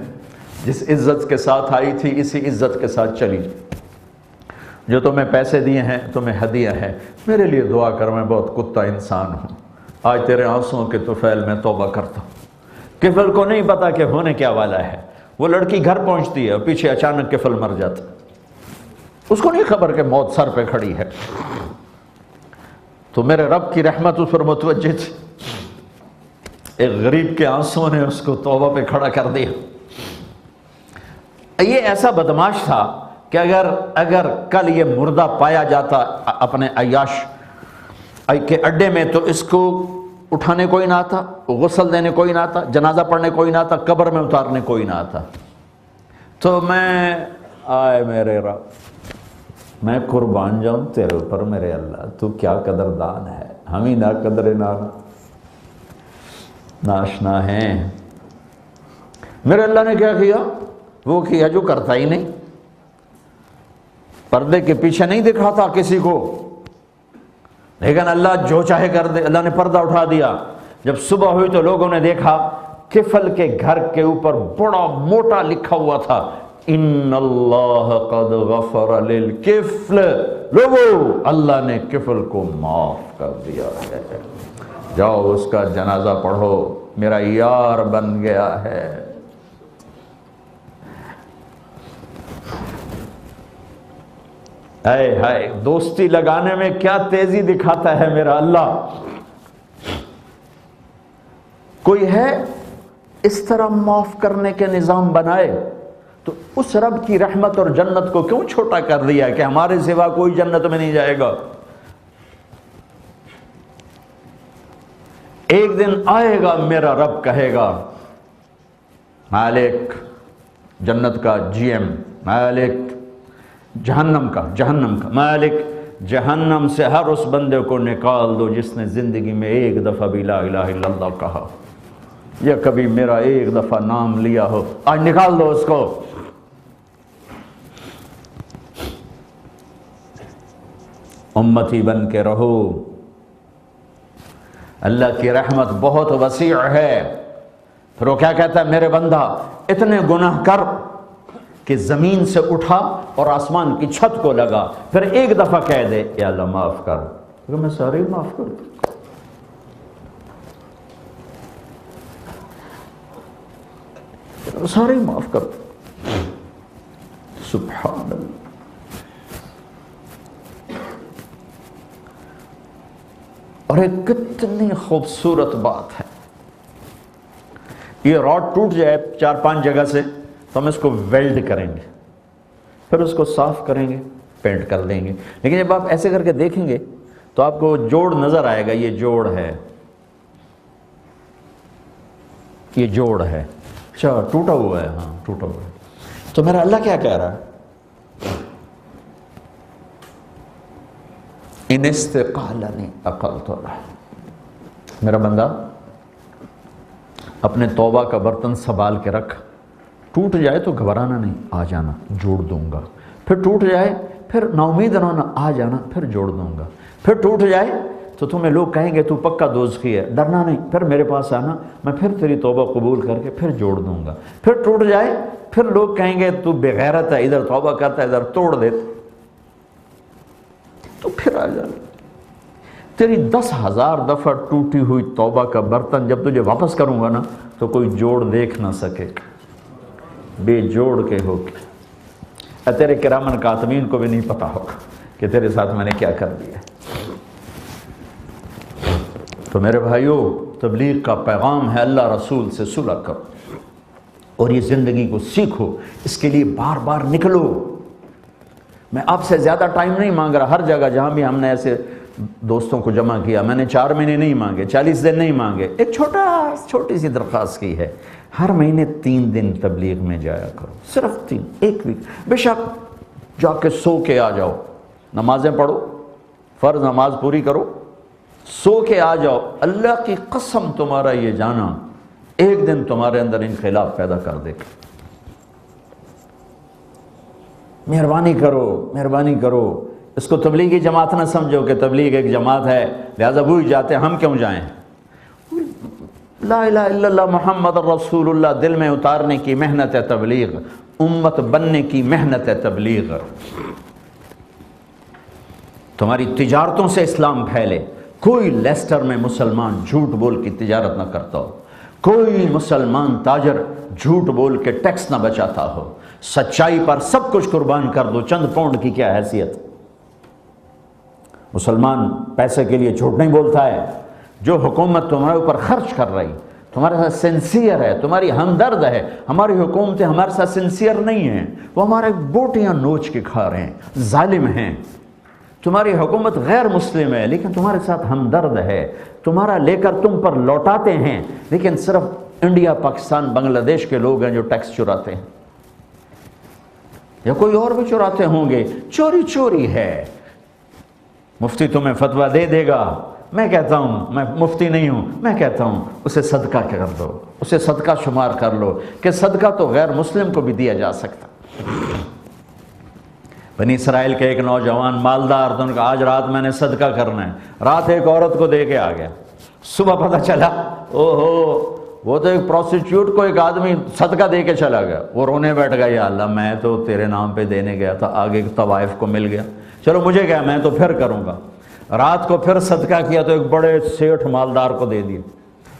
جس عزت کے ساتھ آئی تھی اسی عزت کے ساتھ چلی جائے، جو تمہیں پیسے دیے ہیں تمہیں ہدیہ ہے، میرے لیے دعا کر، میں بہت کتا انسان ہوں، آج تیرے آنسوؤں کے طفیل میں توبہ کرتا ہوں۔ کفل کو نہیں پتا کہ ہونے کیا والا ہے، وہ لڑکی گھر پہنچتی ہے اور پیچھے اچانک کفل مر جاتا، اس کو نہیں خبر کہ موت سر پہ کھڑی ہے۔ تو میرے رب کی رحمت اس پر متوجہ تھی، ایک غریب کے آنسوں نے اس کو توبہ پہ کھڑا کر دیا۔ یہ ایسا بدماش تھا کہ اگر کل یہ مردہ پایا جاتا اپنے عیاش کے اڈے میں تو اس کو اٹھانے کوئی نہ آتا، غسل دینے کوئی نہ آتا، جنازہ پڑھنے کوئی نہ آتا، قبر میں اتارنے کوئی نہ آتا۔ تو میں آئے میرے رب، میں قربان جاؤں تیرے اوپر میرے اللہ، تو کیا قدردان ہے، ہم ہی نہ قدر ناشنا ہیں۔ میرے اللہ نے کیا کیا؟ وہ کیا جو کرتا ہی نہیں، پردے کے پیچھے نہیں دکھاتا کسی کو، لیکن اللہ جو چاہے کر دے۔ اللہ نے پردہ اٹھا دیا، جب صبح ہوئی تو لوگوں نے دیکھا کفل کے گھر کے اوپر بڑا موٹا لکھا ہوا تھا ان اللہ قد غفر للکفل، لوگو اللہ نے کفل کو معاف کر دیا ہے، جاؤ اس کا جنازہ پڑھو، میرا یار بن گیا ہے۔ اے ہائے، دوستی لگانے میں کیا تیزی دکھاتا ہے میرا اللہ۔ کوئی ہے اس طرح معاف کرنے کے نظام بنائے تو اس رب کی رحمت اور جنت کو کیوں چھوٹا کر دیا کہ ہمارے سوا کوئی جنت میں نہیں جائے گا۔ ایک دن آئے گا میرا رب کہے گا مالک جنت کا جی ایم، مالک جہنم کا مالک جہنم سے ہر اس بندے کو نکال دو جس نے زندگی میں ایک دفعہ بھی لا الہ الا اللہ کہا یا کبھی میرا ایک دفعہ نام لیا ہو، آج نکال دو اس کو۔ امتی بن کے رہو، اللہ کی رحمت بہت وسیع ہے۔ پھر وہ کیا کہتا ہے، میرے بندہ اتنے گناہ کر کہ زمین سے اٹھا اور آسمان کی چھت کو لگا، پھر ایک دفعہ کہہ دے یا اللہ معاف کر، کیونکہ میں سارے معاف کر دوں، سارے معاف کر دوں۔ سبحان اللہ۔ اور ایک کتنی خوبصورت بات ہے، یہ راڈ ٹوٹ جائے 4-5 جگہ سے تو ہم اس کو ویلڈ کریں گے، پھر اس کو صاف کریں گے، پینٹ کر دیں گے، لیکن جب آپ ایسے کر کے دیکھیں گے تو آپ کو جوڑ نظر آئے گا، یہ جوڑ ہے، یہ جوڑ ہے، اچھا ٹوٹا ہوا ہے، ہاں ٹوٹا ہوا ہے۔ تو میرا اللہ کیا کہہ رہا ہے، ان استقالنی اقلت لہ، میرا بندہ اپنے توبہ کا برتن سنبھال کے رکھ، ٹوٹ جائے تو گھبرانا نہیں، آ جانا جوڑ دوں گا، پھر ٹوٹ جائے پھر نا امید رہنا، آ جانا پھر جوڑ دوں گا، پھر ٹوٹ جائے تو تمہیں لوگ کہیں گے تو پکا دوزخی ہے، ڈرنا نہیں، پھر میرے پاس آنا، میں پھر تیری توبہ قبول کر کے پھر جوڑ دوں گا، پھر ٹوٹ جائے پھر لوگ کہیں گے تو بے غیرت ہے، ادھر توبہ کرتا ہے ادھر توڑ دیتا، تو پھر آ جانا۔ تیری 10,000 دفعہ ٹوٹی ہوئی توبہ کا برتن جب تجھے واپس کروں گا نا تو کوئی جوڑ دیکھ نہ سکے، بے جوڑ کے ہو کے، تیرے کرامن کاتبین کو بھی نہیں پتا ہوگا کہ تیرے ساتھ میں نے کیا کر دیا۔ تو میرے بھائیوں، تبلیغ کا پیغام ہے اللہ رسول سے صلح کرو اور یہ زندگی کو سیکھو، اس کے لیے بار بار نکلو۔ میں آپ سے زیادہ ٹائم نہیں مانگ رہا، ہر جگہ جہاں بھی ہم نے ایسے دوستوں کو جمع کیا، میں نے 4 مہینے نہیں مانگے، 40 دن نہیں مانگے، ایک چھوٹی سی درخواست کی ہے، ہر مہینے 3 دن تبلیغ میں جایا کرو، صرف 3، ایک ویک، بے شک جا کے سو کے آ جاؤ، نمازیں پڑھو، فرض نماز پوری کرو، سو کے آ جاؤ، اللہ کی قسم تمہارا یہ جانا ایک دن تمہارے اندر انقلاب پیدا کر دے گا۔ مہربانی کرو، مہربانی کرو، اس کو تبلیغی جماعت نہ سمجھو کہ تبلیغ ایک جماعت ہے لہذا وہی جاتے ہیں، ہم کیوں جائیں۔ لا الہ الا اللہ محمد رسول اللہ دل میں اتارنے کی محنت ہے تبلیغ، امت بننے کی محنت ہے تبلیغ۔ تمہاری تجارتوں سے اسلام پھیلے، کوئی لیسٹر میں مسلمان جھوٹ بول کی تجارت نہ کرتا ہو، کوئی مسلمان تاجر جھوٹ بول کے ٹیکس نہ بچاتا ہو، سچائی پر سب کچھ قربان کر دو، چند پاؤنڈ کی کیا حیثیت۔ مسلمان پیسے کے لیے جھوٹ نہیں بولتا ہے۔ جو حکومت تمہارے اوپر خرچ کر رہی، تمہارے ساتھ سنسیئر ہے، تمہاری ہمدرد ہے، ہماری حکومتیں ہمارے ساتھ سنسیئر نہیں ہیں، وہ ہمارے بوٹیاں نوچ کے کھا رہے ہیں، ظالم ہیں۔ تمہاری حکومت غیر مسلم ہے لیکن تمہارے ساتھ ہمدرد ہے، تمہارا لے کر تم پر لوٹاتے ہیں، لیکن صرف انڈیا، پاکستان، بنگلہ دیش کے لوگ ہیں جو ٹیکس چراتے ہیں، یا کوئی اور بھی چراتے ہوں گے۔ چوری چوری ہے۔ مفتی تمہیں فتویٰ دے دے گا، میں کہتا ہوں، میں مفتی نہیں ہوں، میں کہتا ہوں اسے صدقہ کر دو، اسے صدقہ شمار کر لو کہ صدقہ تو غیر مسلم کو بھی دیا جا سکتا۔ بنی اسرائیل کے ایک نوجوان مالدار تھا، ان کا آج رات میں نے صدقہ کرنا ہے، رات ایک عورت کو دے کے آ گیا، صبح پتہ چلا وہ تو ایک پروسٹیٹیوٹ کو ایک آدمی صدقہ دے کے چلا گیا، وہ رونے بیٹھ گیا، یا اللہ میں تو تیرے نام پہ دینے گیا تھا، آگے طوائف کو مل گیا، چلو مجھے کیا، میں تو پھر کروں گا۔ رات کو پھر صدقہ کیا تو ایک بڑے سیٹھ مالدار کو دے دیا،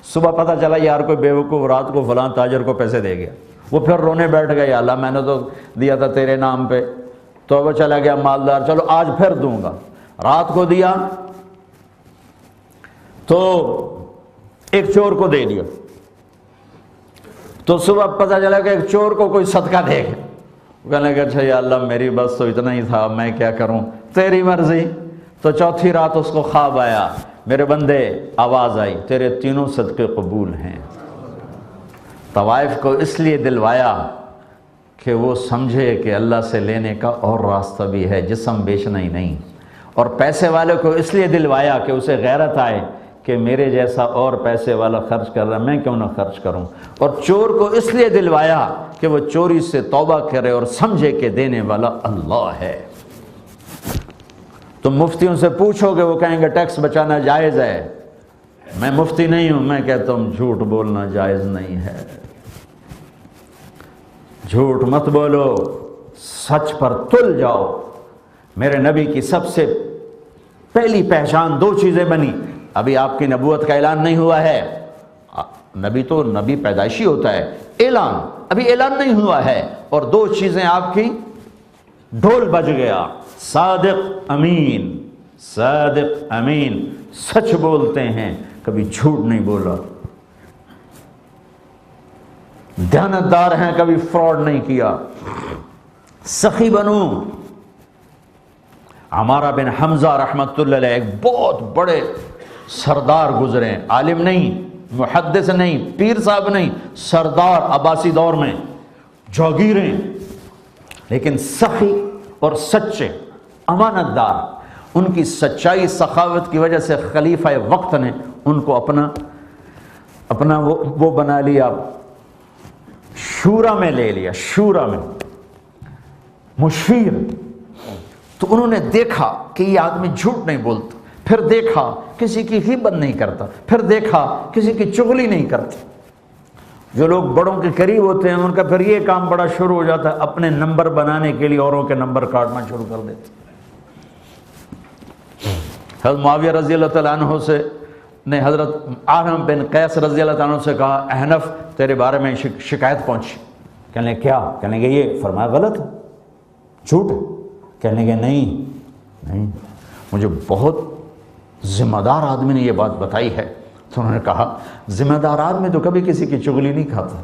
صبح پتہ چلا یار کوئی بیوقوف رات کو فلاں تاجر کو پیسے دے گیا، وہ پھر رونے بیٹھ گیا، یا اللہ میں نے تو دیا تھا تیرے نام پہ، تو وہ چلا گیا مالدار، چلو آج پھر دوں گا، رات کو دیا تو ایک چور کو دے دیا، تو صبح پتہ چلا کہ ایک چور کو کوئی صدقہ دے گا، کہنے لگا اچھا یا اللہ میری بس تو اتنا ہی تھا، میں کیا کروں، تیری مرضی۔ تو چوتھی رات اس کو خواب آیا، میرے بندے آواز آئی تیرے تینوں صدقے قبول ہیں۔ طوائف کو اس لیے دلوایا کہ وہ سمجھے کہ اللہ سے لینے کا اور راستہ بھی ہے، جسم بیچنا ہی نہیں، اور پیسے والے کو اس لیے دلوایا کہ اسے غیرت آئے کہ میرے جیسا اور پیسے والا خرچ کر رہا ہے، میں کیوں نہ خرچ کروں، اور چور کو اس لیے دلوایا کہ وہ چوری سے توبہ کرے اور سمجھے کہ دینے والا اللہ ہے۔ تم مفتیوں سے پوچھو گے وہ کہیں گے ٹیکس بچانا جائز ہے، میں مفتی نہیں ہوں، میں کہتا ہوں جھوٹ بولنا جائز نہیں ہے۔ جھوٹ مت بولو، سچ پر تل جاؤ۔ میرے نبی کی سب سے پہلی پہچان دو چیزیں بنی، ابھی آپ کی نبوت کا اعلان نہیں ہوا ہے، نبی تو نبی پیدائشی ہوتا ہے، اعلان ابھی اعلان نہیں ہوا ہے، اور دو چیزیں آپ کی ڈھول بج گیا، صادق امین، صادق امین، سچ بولتے ہیں، کبھی جھوٹ نہیں بولا، دیانتدار ہیں، کبھی فراڈ نہیں کیا، سخی بنو۔ عمارہ بن حمزہ رحمۃ اللہ علیہ ایک بہت بڑے سردار گزرے، عالم نہیں، محدث نہیں، پیر صاحب نہیں، سردار عباسی دور میں، جاگیریں، لیکن سخی اور سچے، امانت دار۔ ان کی سچائی سخاوت کی وجہ سے خلیفہ وقت نے ان کو اپنا وہ بنا لیا، شورا میں لے لیا، شورا میں مشیر۔ تو انہوں نے دیکھا کہ یہ آدمی جھوٹ نہیں بولتا، پھر دیکھا کسی کی غیبت نہیں کرتا، پھر دیکھا کسی کی چغلی نہیں کرتا۔ جو لوگ بڑوں کے قریب ہوتے ہیں ان کا پھر یہ کام بڑا شروع ہو جاتا ہے، اپنے نمبر بنانے کے لیے اوروں کے نمبر کاٹنا شروع کر دیتے۔ حضرت معاویہ رضی اللہ تعالیٰ عنہ سے نے حضرت عاصم بن قیس رضی اللہ تعالیٰ عنہ سے کہا احنف تیرے بارے میں شکایت پہنچی۔ کہنے کیا؟ کہنے کہ یہ فرمایا غلط ہے، جھوٹ ہے۔ کہنے کہ نہیں، مجھے بہت ذمہ دار آدمی نے یہ بات بتائی ہے۔ تو انہوں نے کہا ذمہ دار آدمی تو کبھی کسی کی چغلی نہیں کھاتا۔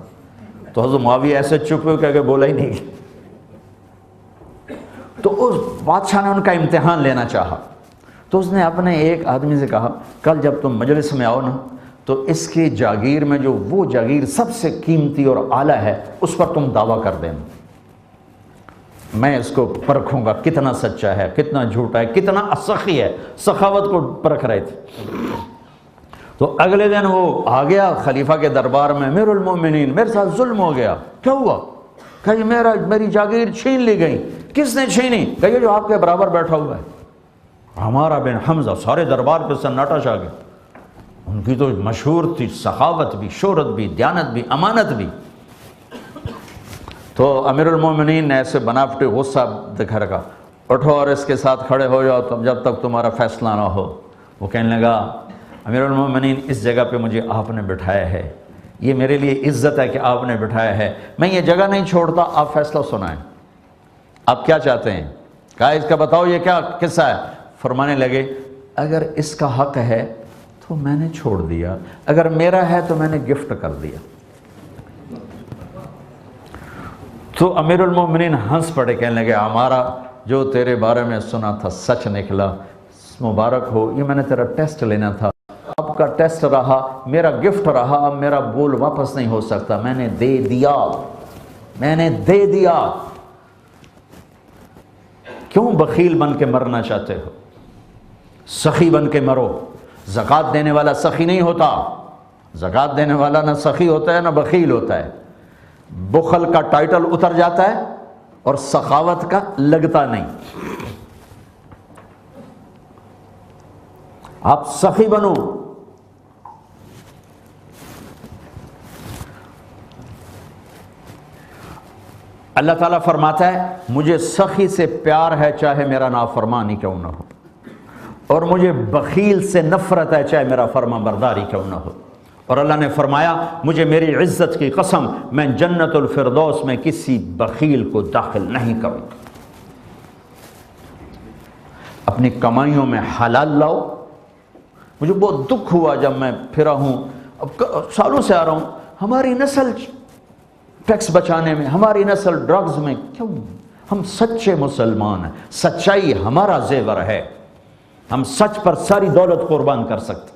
تو حضرت معاویہ ایسے چپ ہوئے کہہ کے بولا ہی نہیں۔ تو اس بادشاہ نے ان کا امتحان لینا چاہا، تو اس نے اپنے ایک آدمی سے کہا کل جب تم مجلس میں آؤ نا تو اس کی جاگیر میں جو وہ جاگیر سب سے قیمتی اور اعلیٰ ہے اس پر تم دعویٰ کر دینا۔ میں اس کو پرکھوں گا کتنا سچا ہے، کتنا جھوٹا ہے، کتنا سخی ہے، سخاوت کو پرکھ رہے تھے۔ تو اگلے دن وہ آ گیا خلیفہ کے دربار میں، امیر المومنین میرے ساتھ ظلم ہو گیا۔ کیا ہوا؟ کہا یہ میری جاگیر چھین لی گئی۔ کس نے چھینی؟ کہا یہ جو آپ کے برابر بیٹھا ہوا ہے، عمارہ بن حمزہ۔ سارے دربار پہ سناٹا چھا گیا۔ ان کی تو مشہور تھی سخاوت بھی، شہرت بھی، دیانت بھی، امانت بھی۔ تو امیر المومنین نے ایسے بناوٹی غصہ دکھا رکھا، اٹھو اور اس کے ساتھ کھڑے ہو جاؤ تم جب تک تمہارا فیصلہ نہ ہو۔ وہ کہنے لگا امیر المومنین اس جگہ پہ مجھے آپ نے بٹھایا ہے، یہ میرے لیے عزت ہے کہ آپ نے بٹھایا ہے، میں یہ جگہ نہیں چھوڑتا، آپ فیصلہ سنائیں، آپ کیا چاہتے ہیں؟ کہا اس کا بتاؤ یہ کیا قصہ ہے؟ فرمانے لگے اگر اس کا حق ہے تو میں نے چھوڑ دیا، اگر میرا ہے تو میں نے گفٹ کر دیا۔ تو امیر المومنین ہنس پڑے، کہنے لگے ہمارا جو تیرے بارے میں سنا تھا سچ نکلا، مبارک ہو، یہ میں نے تیرا ٹیسٹ لینا تھا، آپ کا ٹیسٹ رہا، میرا گفٹ رہا، اب میرا بول واپس نہیں ہو سکتا، میں نے دے دیا، میں نے دے دیا۔ کیوں بخیل بن کے مرنا چاہتے ہو؟ سخی بن کے مرو۔ زکوٰۃ دینے والا سخی نہیں ہوتا، زکوٰۃ دینے والا نہ سخی ہوتا ہے نہ بخیل ہوتا ہے۔ بخل کا ٹائٹل اتر جاتا ہے اور سخاوت کا لگتا نہیں۔ آپ سخی بنو۔ اللہ تعالیٰ فرماتا ہے مجھے سخی سے پیار ہے چاہے میرا نافرمانی کیوں نہ ہو، اور مجھے بخیل سے نفرت ہے چاہے میرا فرما برداری کیوں نہ ہو۔ اور اللہ نے فرمایا مجھے میری عزت کی قسم میں جنت الفردوس میں کسی بخیل کو داخل نہیں کروں گا۔ اپنی کمائیوں میں حلال لاؤ۔ مجھے بہت دکھ ہوا جب میں پھرا ہوں، اب سالوں سے آ رہا ہوں، ہماری نسل ٹیکس بچانے میں، ہماری نسل ڈرگز میں، کیوں؟ ہم سچے مسلمان ہیں، سچائی ہمارا زیور ہے، ہم سچ پر ساری دولت قربان کر سکتے۔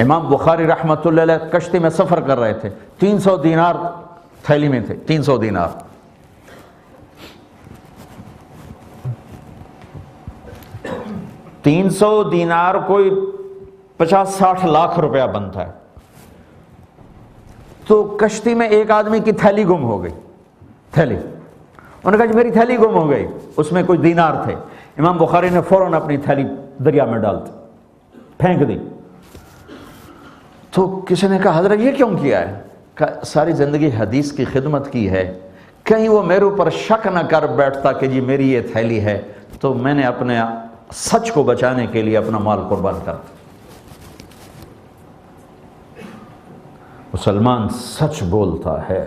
امام بخاری رحمۃ اللہ علیہ کشتی میں سفر کر رہے تھے، 300 دینار تھیلی میں تھے، 300 دینار۔ 300 دینار کوئی 50-60 لاکھ روپیہ بنتا ہے۔ تو کشتی میں ایک آدمی کی تھیلی گم ہو گئی، تھیلی، انہوں نے کہا کہ میری تھیلی گم ہو گئی، اس میں کوئی دینار تھے۔ امام بخاری نے فوراً اپنی تھیلی دریا میں ڈال دی، پھینک دی۔ تو کسی نے کہا حضرت یہ کیوں کیا ہے؟ کہا ساری زندگی حدیث کی خدمت کی ہے، کہیں وہ میرے اوپر شک نہ کر بیٹھتا کہ جی میری یہ تھیلی ہے، تو میں نے اپنے سچ کو بچانے کے لیے اپنا مال قربان کر دیا۔ مسلمان سچ بولتا ہے،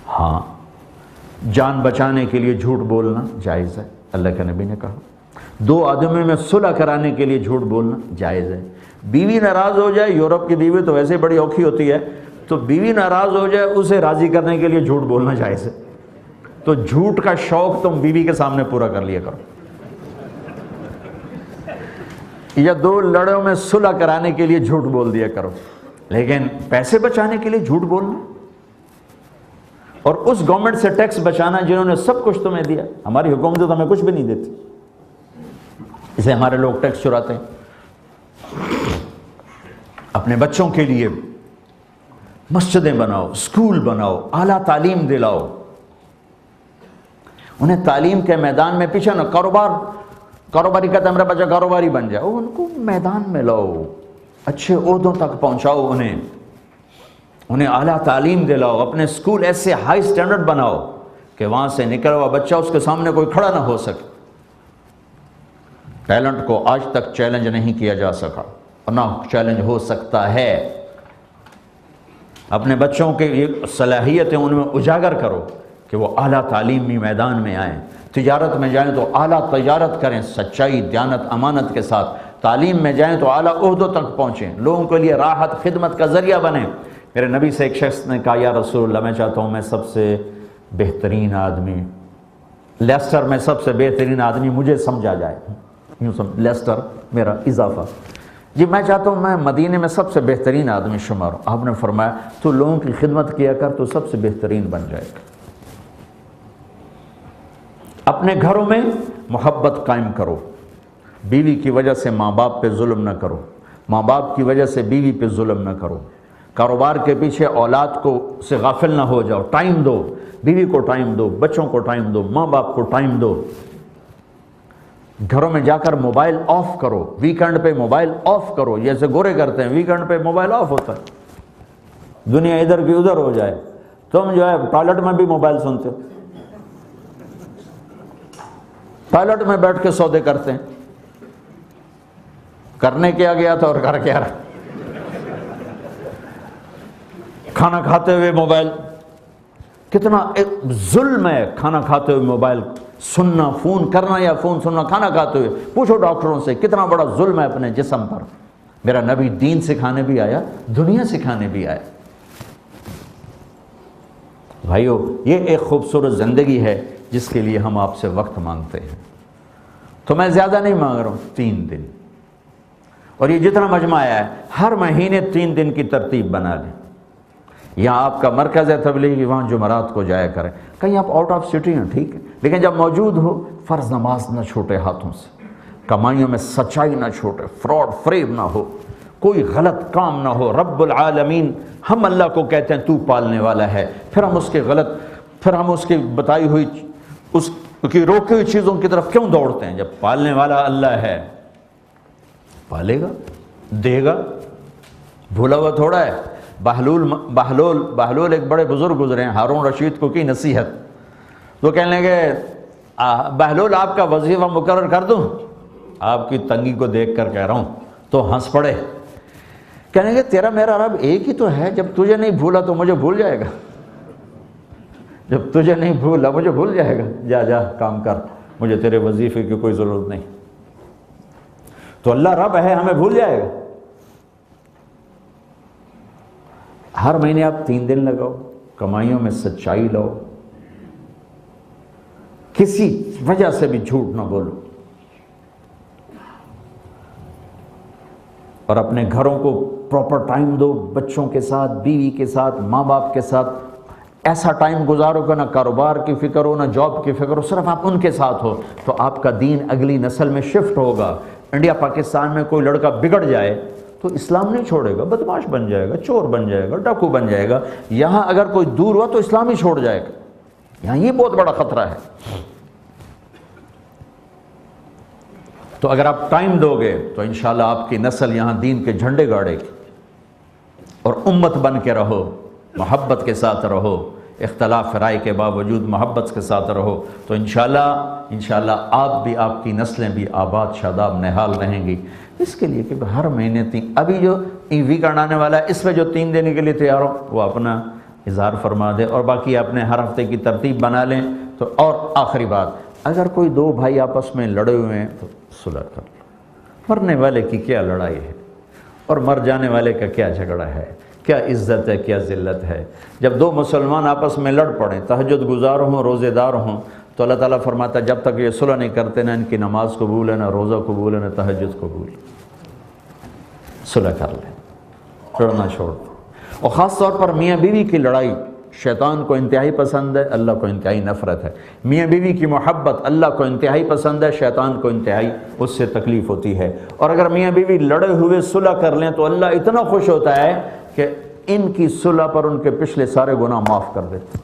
ہاں جان بچانے کے لیے جھوٹ بولنا جائز ہے، اللہ کے نبی نے کہا۔ 2 آدمیوں میں صلح کرانے کے لیے جھوٹ بولنا جائز ہے۔ بیوی ناراض ہو جائے، یورپ کی بیوی تو ویسے بڑی اوکھی ہوتی ہے، تو بیوی ناراض ہو جائے اسے راضی کرنے کے لیے جھوٹ بولنا جائز ہے۔ تو جھوٹ کا شوق تم بیوی کے سامنے پورا کر لیا کرو، یا 2 لڑوں میں صلح کرانے کے لیے جھوٹ بول دیا کرو، لیکن پیسے بچانے کے لیے جھوٹ بولنا اور اس گورنمنٹ سے ٹیکس بچانا جنہوں نے سب کچھ تمہیں دیا۔ ہماری حکومت تو ہمیں کچھ بھی نہیں دیتی، اسے ہمارے لوگ ٹیکس چراتے ہیں۔ اپنے بچوں کے لیے مسجدیں بناؤ، سکول بناؤ، اعلیٰ تعلیم دلاؤ، انہیں تعلیم کے میدان میں پیچھے نہ، کاروباری کہتا ہے میرا بچہ کاروباری بن جائے، ان کو میدان میں لاؤ، اچھے عہدوں تک پہنچاؤ، انہیں اعلیٰ تعلیم دلاؤ، اپنے سکول ایسے ہائی سٹینڈرڈ بناؤ کہ وہاں سے نکلا ہوا بچہ اس کے سامنے کوئی کھڑا نہ ہو سکے۔ ٹیلنٹ کو آج تک چیلنج نہیں کیا جا سکا اور نہ چیلنج ہو سکتا ہے۔ اپنے بچوں کے یہ صلاحیتیں ان میں اجاگر کرو کہ وہ اعلیٰ تعلیمی میدان میں آئیں، تجارت میں جائیں تو اعلیٰ تجارت کریں، سچائی، دیانت، امانت کے ساتھ، تعلیم میں جائیں تو اعلیٰ عہدوں تک پہنچیں، لوگوں کے لیے راحت خدمت کا ذریعہ بنیں۔ میرے نبی سے ایک شخص نے کہا یا رسول اللہ میں چاہتا ہوں میں سب سے بہترین آدمی، لیسٹر میں سب سے بہترین آدمی مجھے سمجھا جائے، لیسٹر میرا اضافہ، جی میں چاہتا ہوں میں مدینے میں سب سے بہترین آدمی شمار ہوں. آپ نے فرمایا تو لوگوں کی خدمت کیا کر تو سب سے بہترین بن جائے گا. اپنے گھروں میں محبت قائم کرو. بیوی کی وجہ سے ماں باپ پہ ظلم نہ کرو, ماں باپ کی وجہ سے بیوی پہ ظلم نہ کرو. کاروبار کے پیچھے اولاد کو سے غافل نہ ہو جاؤ. ٹائم دو, بیوی کو ٹائم دو, بچوں کو ٹائم دو, ماں باپ کو ٹائم دو. گھروں میں جا کر موبائل آف کرو, ویکنڈ پہ موبائل آف کرو. جیسے گورے کرتے ہیں, ویکنڈ پہ موبائل آف ہوتا ہے, دنیا ادھر کی ادھر ہو جائے. تم جو ہے ٹوائلٹ میں بھی موبائل سنتے ہو, ٹوائلٹ میں بیٹھ کے سودے کرتے ہیں. کرنے کیا گیا تھا اور کر کیا رہا. کھانا کھاتے ہوئے موبائل, کتنا ظلم ہے کھانا کھاتے ہوئے موبائل سننا, فون کرنا یا فون سننا کھانا کھاتے ہوئے. پوچھو ڈاکٹروں سے کتنا بڑا ظلم ہے اپنے جسم پر. میرا نبی دین سکھانے بھی آیا, دنیا سکھانے بھی آیا. بھائیو یہ ایک خوبصورت زندگی ہے جس کے لیے ہم آپ سے وقت مانگتے ہیں. تو میں زیادہ نہیں مانگ رہا ہوں, 3 دن. اور یہ جتنا مجمع آیا ہے ہر مہینے 3 دن کی ترتیب بنا لیں. یہاں آپ کا مرکز ہے تبلیغی, وہاں جمعرات کو جایا کریں. کہیں آپ آؤٹ آف سٹی ہیں ٹھیک ہے, لیکن جب موجود ہو فرض نماز نہ چھوٹے ہاتھوں سے, کمائیوں میں سچائی نہ چھوٹے, فراڈ فریب نہ ہو, کوئی غلط کام نہ ہو. رب العالمین ہم اللہ کو کہتے ہیں تو پالنے والا ہے, پھر ہم اس کی بتائی ہوئی, اس کی روکی ہوئی چیزوں کی طرف کیوں دوڑتے ہیں؟ جب پالنے والا اللہ ہے, پالے گا, دے گا, بھولا ہوا تھوڑا ہے. بہلول ایک بڑے بزرگ گزرے ہیں, ہارون رشید کو کی نصیحت. تو کہنے لگے بہلول آپ کا وظیفہ مقرر کر دوں؟ آپ کی تنگی کو دیکھ کر کہہ رہا ہوں. تو ہنس پڑے, کہنے لگے تیرا میرا رب ایک ہی تو ہے, جب تجھے نہیں بھولا تو مجھے بھول جائے گا, جب تجھے نہیں بھولا مجھے بھول جائے گا. جا جا کام کر, مجھے تیرے وظیفے کی کوئی ضرورت نہیں. تو اللہ رب ہے, ہمیں بھول جائے گا؟ ہر مہینے آپ 3 دن لگاؤ, کمائیوں میں سچائی لاؤ, کسی وجہ سے بھی جھوٹ نہ بولو, اور اپنے گھروں کو پراپر ٹائم دو. بچوں کے ساتھ, بیوی کے ساتھ, ماں باپ کے ساتھ ایسا ٹائم گزارو کہ نہ کاروبار کی فکر ہو, نہ جاب کی فکر ہو, صرف آپ ان کے ساتھ ہو. تو آپ کا دین اگلی نسل میں شفٹ ہوگا. انڈیا پاکستان میں کوئی لڑکا بگڑ جائے تو اسلام نہیں چھوڑے گا, بدماش بن جائے گا, چور بن جائے گا, ڈاکو بن جائے گا. یہاں اگر کوئی دور ہوا تو اسلام ہی چھوڑ جائے گا. یہاں یہ بہت بڑا خطرہ ہے. تو اگر آپ ٹائم دو گے تو انشاءاللہ آپ کی نسل یہاں دین کے جھنڈے گاڑے گی. اور امت بن کے رہو, محبت کے ساتھ رہو, اختلاف رائے کے باوجود محبت کے ساتھ رہو, تو انشاءاللہ آپ بھی, آپ کی نسلیں بھی آباد شاداب نہال رہیں گی. اس کے لیے کہ ہر مہینے 3, ابھی جو ویکنڈ آنے والا ہے اس میں جو 3 دینے کے لیے تیار ہو وہ اپنا اظہار فرما دے, اور باقی اپنے ہر ہفتے کی ترتیب بنا لیں. تو اور آخری بات, اگر کوئی 2 بھائی آپس میں لڑے ہوئے ہیں تو صلح کر لو. مرنے والے کی کیا لڑائی ہے, اور مر جانے والے کا کیا جھگڑا ہے, کیا عزت ہے, کیا ذلت ہے. جب 2 مسلمان آپس میں لڑ پڑیں, تہجد گزار ہوں, روزے دار ہوں, تو اللہ تعالیٰ فرماتا ہے جب تک یہ صلح نہیں کرتے نہ ان کی نماز قبول ہے, نہ روزہ قبول ہے, نہ تہجد قبول. صلح کر لیں, لڑنا چھوڑ دو. اور خاص طور پر میاں بیوی کی لڑائی شیطان کو انتہائی پسند ہے, اللہ کو انتہائی نفرت ہے. میاں بیوی کی محبت اللہ کو انتہائی پسند ہے, شیطان کو انتہائی اس سے تکلیف ہوتی ہے. اور اگر میاں بیوی لڑے ہوئے صلح کر لیں تو اللہ اتنا خوش ہوتا ہے کہ ان کی صلح پر ان کے پچھلے سارے گناہ معاف کر دیتے.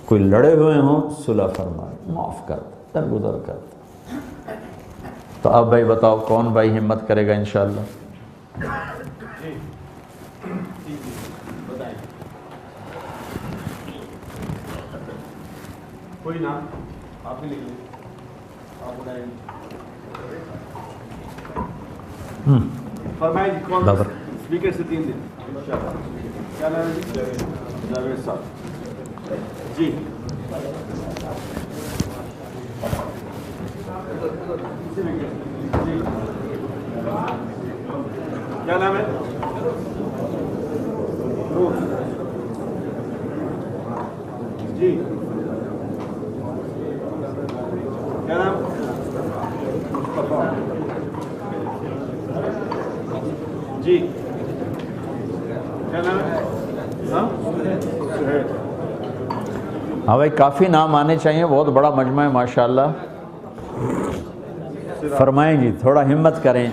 کوئی لڑے ہوئے ہوں صلح فرمائے, معاف کر دے, درگزر کر دے. تو اب بھائی بتاؤ کون بھائی ہمت کرے گا انشاءاللہ؟ کوئی نام آپ بھی لکھ لیں, آپ بتائیں. فرمائیں کون اسپیکر سے 3 دن کیا نام ہے جی؟ جاوید صاحب جی. کیا نام ہے؟ جی کیا نام؟ مصطفیٰ. جی کیا نام ہے؟ ہاں سہیل. ہاں بھائی کافی نام آنے چاہیے، بہت بڑا مجمع ہے ماشاءاللہ. فرمائیں جی، تھوڑا ہمت کریں،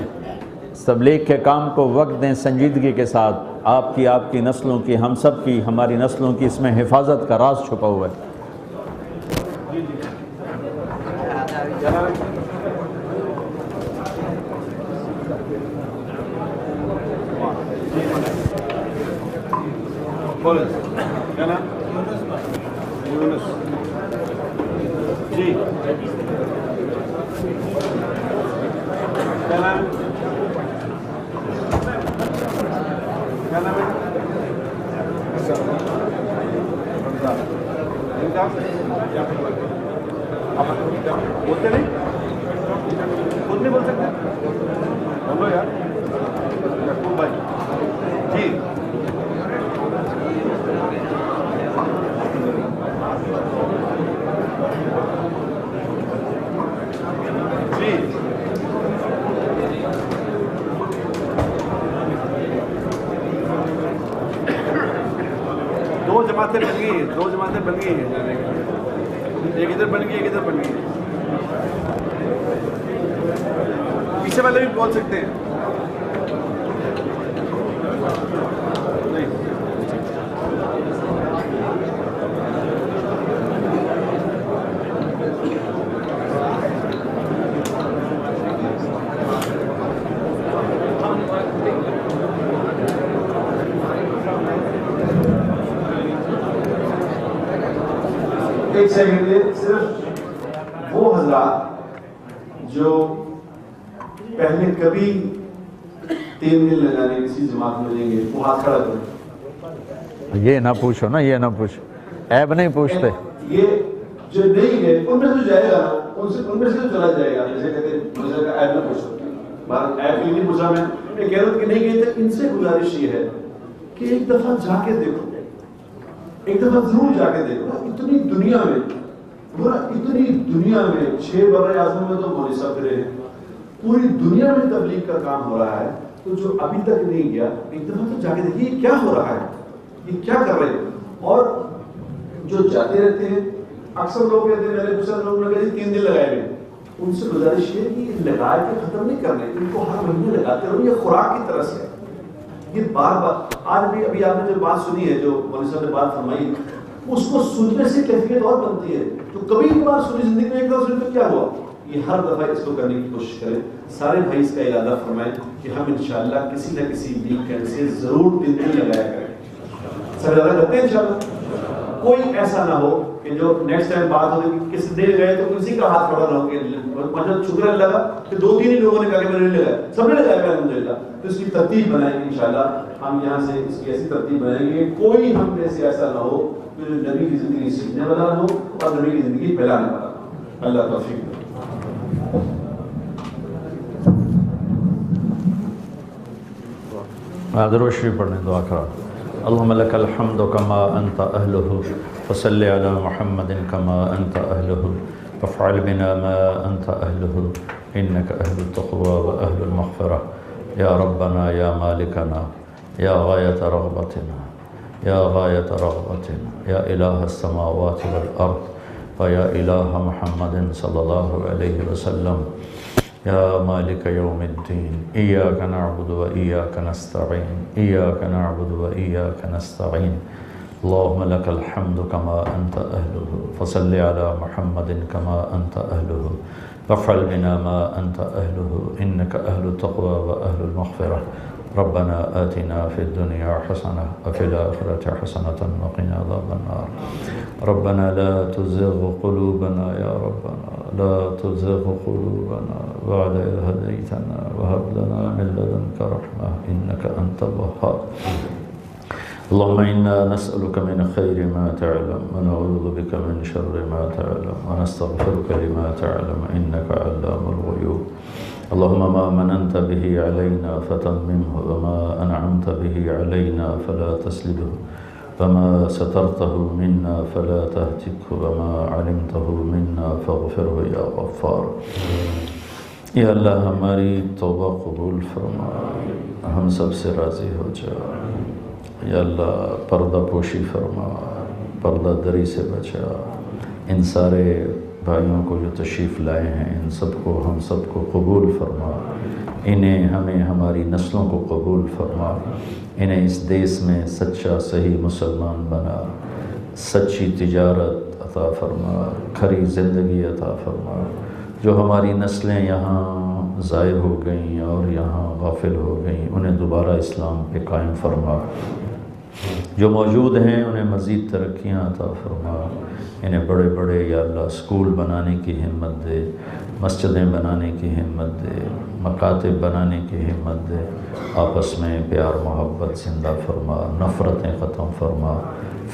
تبلیغ کے کام کو وقت دیں سنجیدگی کے ساتھ. آپ کی نسلوں کی، ہم سب کی، ہماری نسلوں کی اس میں حفاظت کا راز چھپا ہوا ہے. کیا نام ہے؟ کیا نام؟ یونس. جی کیا نام ہے؟ کیا نام ہے؟ بولتے نہیں، خود نہیں بول سکتے، بولو یار. یعقوب بھائی. جی جی دو جماعتیں بن گئی ہیں، دو جماعتیں بن گئی ہیں، ایک ادھر بن گئی، ایک ادھر بن گئی. پیچھے والے بھی بول سکتے ہیں. نہیں ایک سیکنڈ یہ صرف وہ حضرات جو پہلے کبھی 3 دن لگانے کسی جماعت میں لیں گے وہ ہاتھ کھڑا کریں. یہ نہ پوچھو نا، یہ نہ پوچھو، عیب نہیں پوچھتے. یہ جو نہیں ہے ان میں سے جائے گا نا، ان میں سے تو چلا جائے گا. جیسے کہتے ہیں مجھے کا عیب نہ پوچھو، بات عیب کی نہیں پوچھا. میں کہہ رہا ہوں کہ نہیں گئے تو ان سے گزارش یہ ہے کہ ایک دفعہ جا کے دیکھو، ایک دفعہ ضرور جا کے دیکھو. اتنی دنیا میں 6 بر اعظم میں تو مولوی صاحب پھرے ہیں، پوری دنیا میں تبلیغ کا کام ہو رہا ہے. تو جو ابھی تک نہیں گیا ایک دفعہ تو جا کے دیکھیے یہ کیا ہو رہا ہے، یہ کیا کر رہے ہیں. اور جو جاتے رہتے ہیں اکثر لوگ کہتے ہیں، میں نے پوچھا لوگ نے کہا 3 دن لگائے ہوئے، ان سے گزارش یہ ہے کہ لگا کے ختم نہیں کرنے، ان کو ہر مہینے لگاتے رہو. یہ خوراک کی طرح سے ہے، یہ بار بار. آج بھی ابھی آپ نے جو بات سنی ہے، جو مولوی صاحب نے بات فرمائی، اس کو سننے سے کیفیت اور بنتی ہے. تو کبھی ایک بار سنی زندگی میں، ایک دفعہ سنی تو کیا ہوا. یہ ہر دفعہ اس کو کرنے کی کوشش کریں. سارے بھائی اس کا ارادہ فرمائیں کہ ہم انشاءاللہ کسی نہ کسی ویکینڈ سے ضرور 3 دن لگایا کریں. سب ارادہ کرتے ہیں انشاءاللہ. کوئی ایسا نہ ہو کہ جو نیکسٹ ٹائم بات ہوگی کہ کس دن گئے تو کسی کا ہاتھ کھڑا نہ ہو کہ مطلب شکر اللہ کا کہ 2-3 ہی لوگوں نے کہا کہ میں نے لگایا، سب نے لگایا الحمدللہ. تو اس کی ترتیب بنائیں گے انشاءاللہ. ہم یہاں سے اس کی ایسی ترتیب بنائیں گے کوئی ہم میں سے ایسا نہ ہو جو نبی کی زندگی سیکھنے والا ہو اور نبی کی زندگی پھیلانے والا ہو. اللہ توفیق. درود شریف پڑھنے دعا کرا. اللهم لك الحمد كما أنت أهله وصل على محمد كما أنت أهله وافعل بنا ما أنت أهله إنك أهل التقوى وأهل المغفرة. يا ربنا يا مالكنا يا غاية رغبتنا يا غاية رغبتنا يا إله السماوات والأرض ويا إله محمد صلى الله عليه وسلم. يا مالك يوم الدين إياك نعبد وإياك نستعين إياك نعبد وإياك نستعين. اللهم لك الحمد كما أنت أهله فصل على محمد كما أنت أهله وافعل بنا ما أنت أهله إنك أهل التقوى وأهل المغفرة. ربنا آتنا في الدنيا حسنة وفي الآخرة حسنة وقنا عذاب النار. ربنا لا تزغ قلوبنا يا ربنا لا تزغ قلوبنا بعد إذ هديتنا وهب لنا من لدنك رحمة إنك أنت الوهاب. اللهم إنا نسألك من خير ما تعلم ونعوذ بك من شر ما تعلم ونستغفرك لما تعلم إنك علام الغيوب. اللهم ما مننت به علينا فتممه وما أنعمت به علينا فلا تسلبه وما سترته منا فلا تهتكه وما علمته منا فاغفره يا غفار. یا اللہ ہماری توبہ قبول فرما، ہم سب سے راضی ہو جا۔ یا اللہ پردہ پوشی فرما، پردہ دری سے بچا۔ ان سارے بھائیوں کو جو تشریف لائے ہیں ان سب کو ہم سب کو قبول فرما، انہیں ہمیں ہماری نسلوں کو قبول فرما، انہیں اس دیس میں سچا صحیح مسلمان بنا، سچی تجارت عطا فرما، کھری زندگی عطا فرما۔ جو ہماری نسلیں یہاں ضائع ہو گئیں اور یہاں غافل ہو گئیں انہیں دوبارہ اسلام پہ قائم فرما، جو موجود ہیں انہیں مزید ترقیاں عطا فرما، انہیں بڑے بڑے یا اللہ اسکول بنانے کی ہمت دے، مسجدیں بنانے کی ہمت دے، مکاتب بنانے کی ہمت دے، آپس میں پیار محبت زندہ فرما، نفرتیں ختم فرما،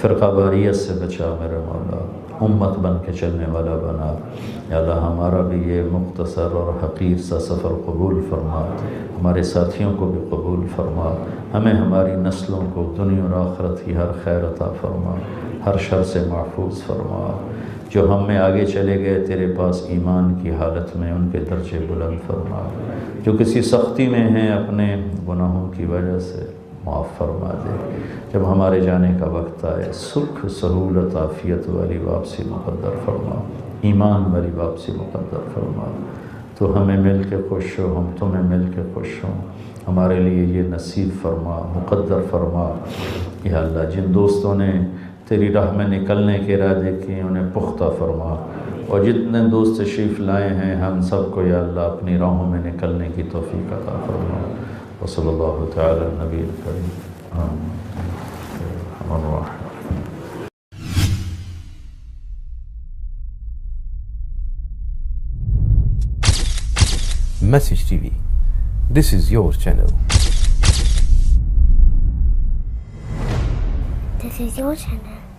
فرقہ واریت سے بچا میرے مولا، امت بن کے چلنے والا بنا۔ یا اللہ ہمارا بھی یہ مختصر اور حقیر سا سفر قبول فرما، ہمارے ساتھیوں کو بھی قبول فرما، ہمیں ہماری نسلوں کو دنیا اور آخرت کی ہر خیر عطا فرما، ہر شر سے محفوظ فرما۔ جو ہم میں آگے چلے گئے تیرے پاس ایمان کی حالت میں ان کے درجے بلند فرما، جو کسی سختی میں ہیں اپنے گناہوں کی وجہ سے معاف فرما دے۔ جب ہمارے جانے کا وقت آئے سکھ سہولت عافیت والی واپسی مقدر فرما، ایمان والی واپسی مقدر فرما۔ تو ہمیں مل کے خوش ہو، ہم تمہیں مل کے خوش ہوں، ہمارے لیے یہ نصیب فرما، مقدر فرما۔ یا اللہ جن دوستوں نے تیری راہ میں نکلنے کے ارادے کیے انہیں پختہ فرما، اور جتنے دوست تشریف لائے ہیں ہم سب کو یا اللہ اپنی راہوں میں نکلنے کی توفیق عطا فرما۔ وصلی اللہ تعالی نبی الکریم آمین۔ Message TV. This is your channel. This is your channel.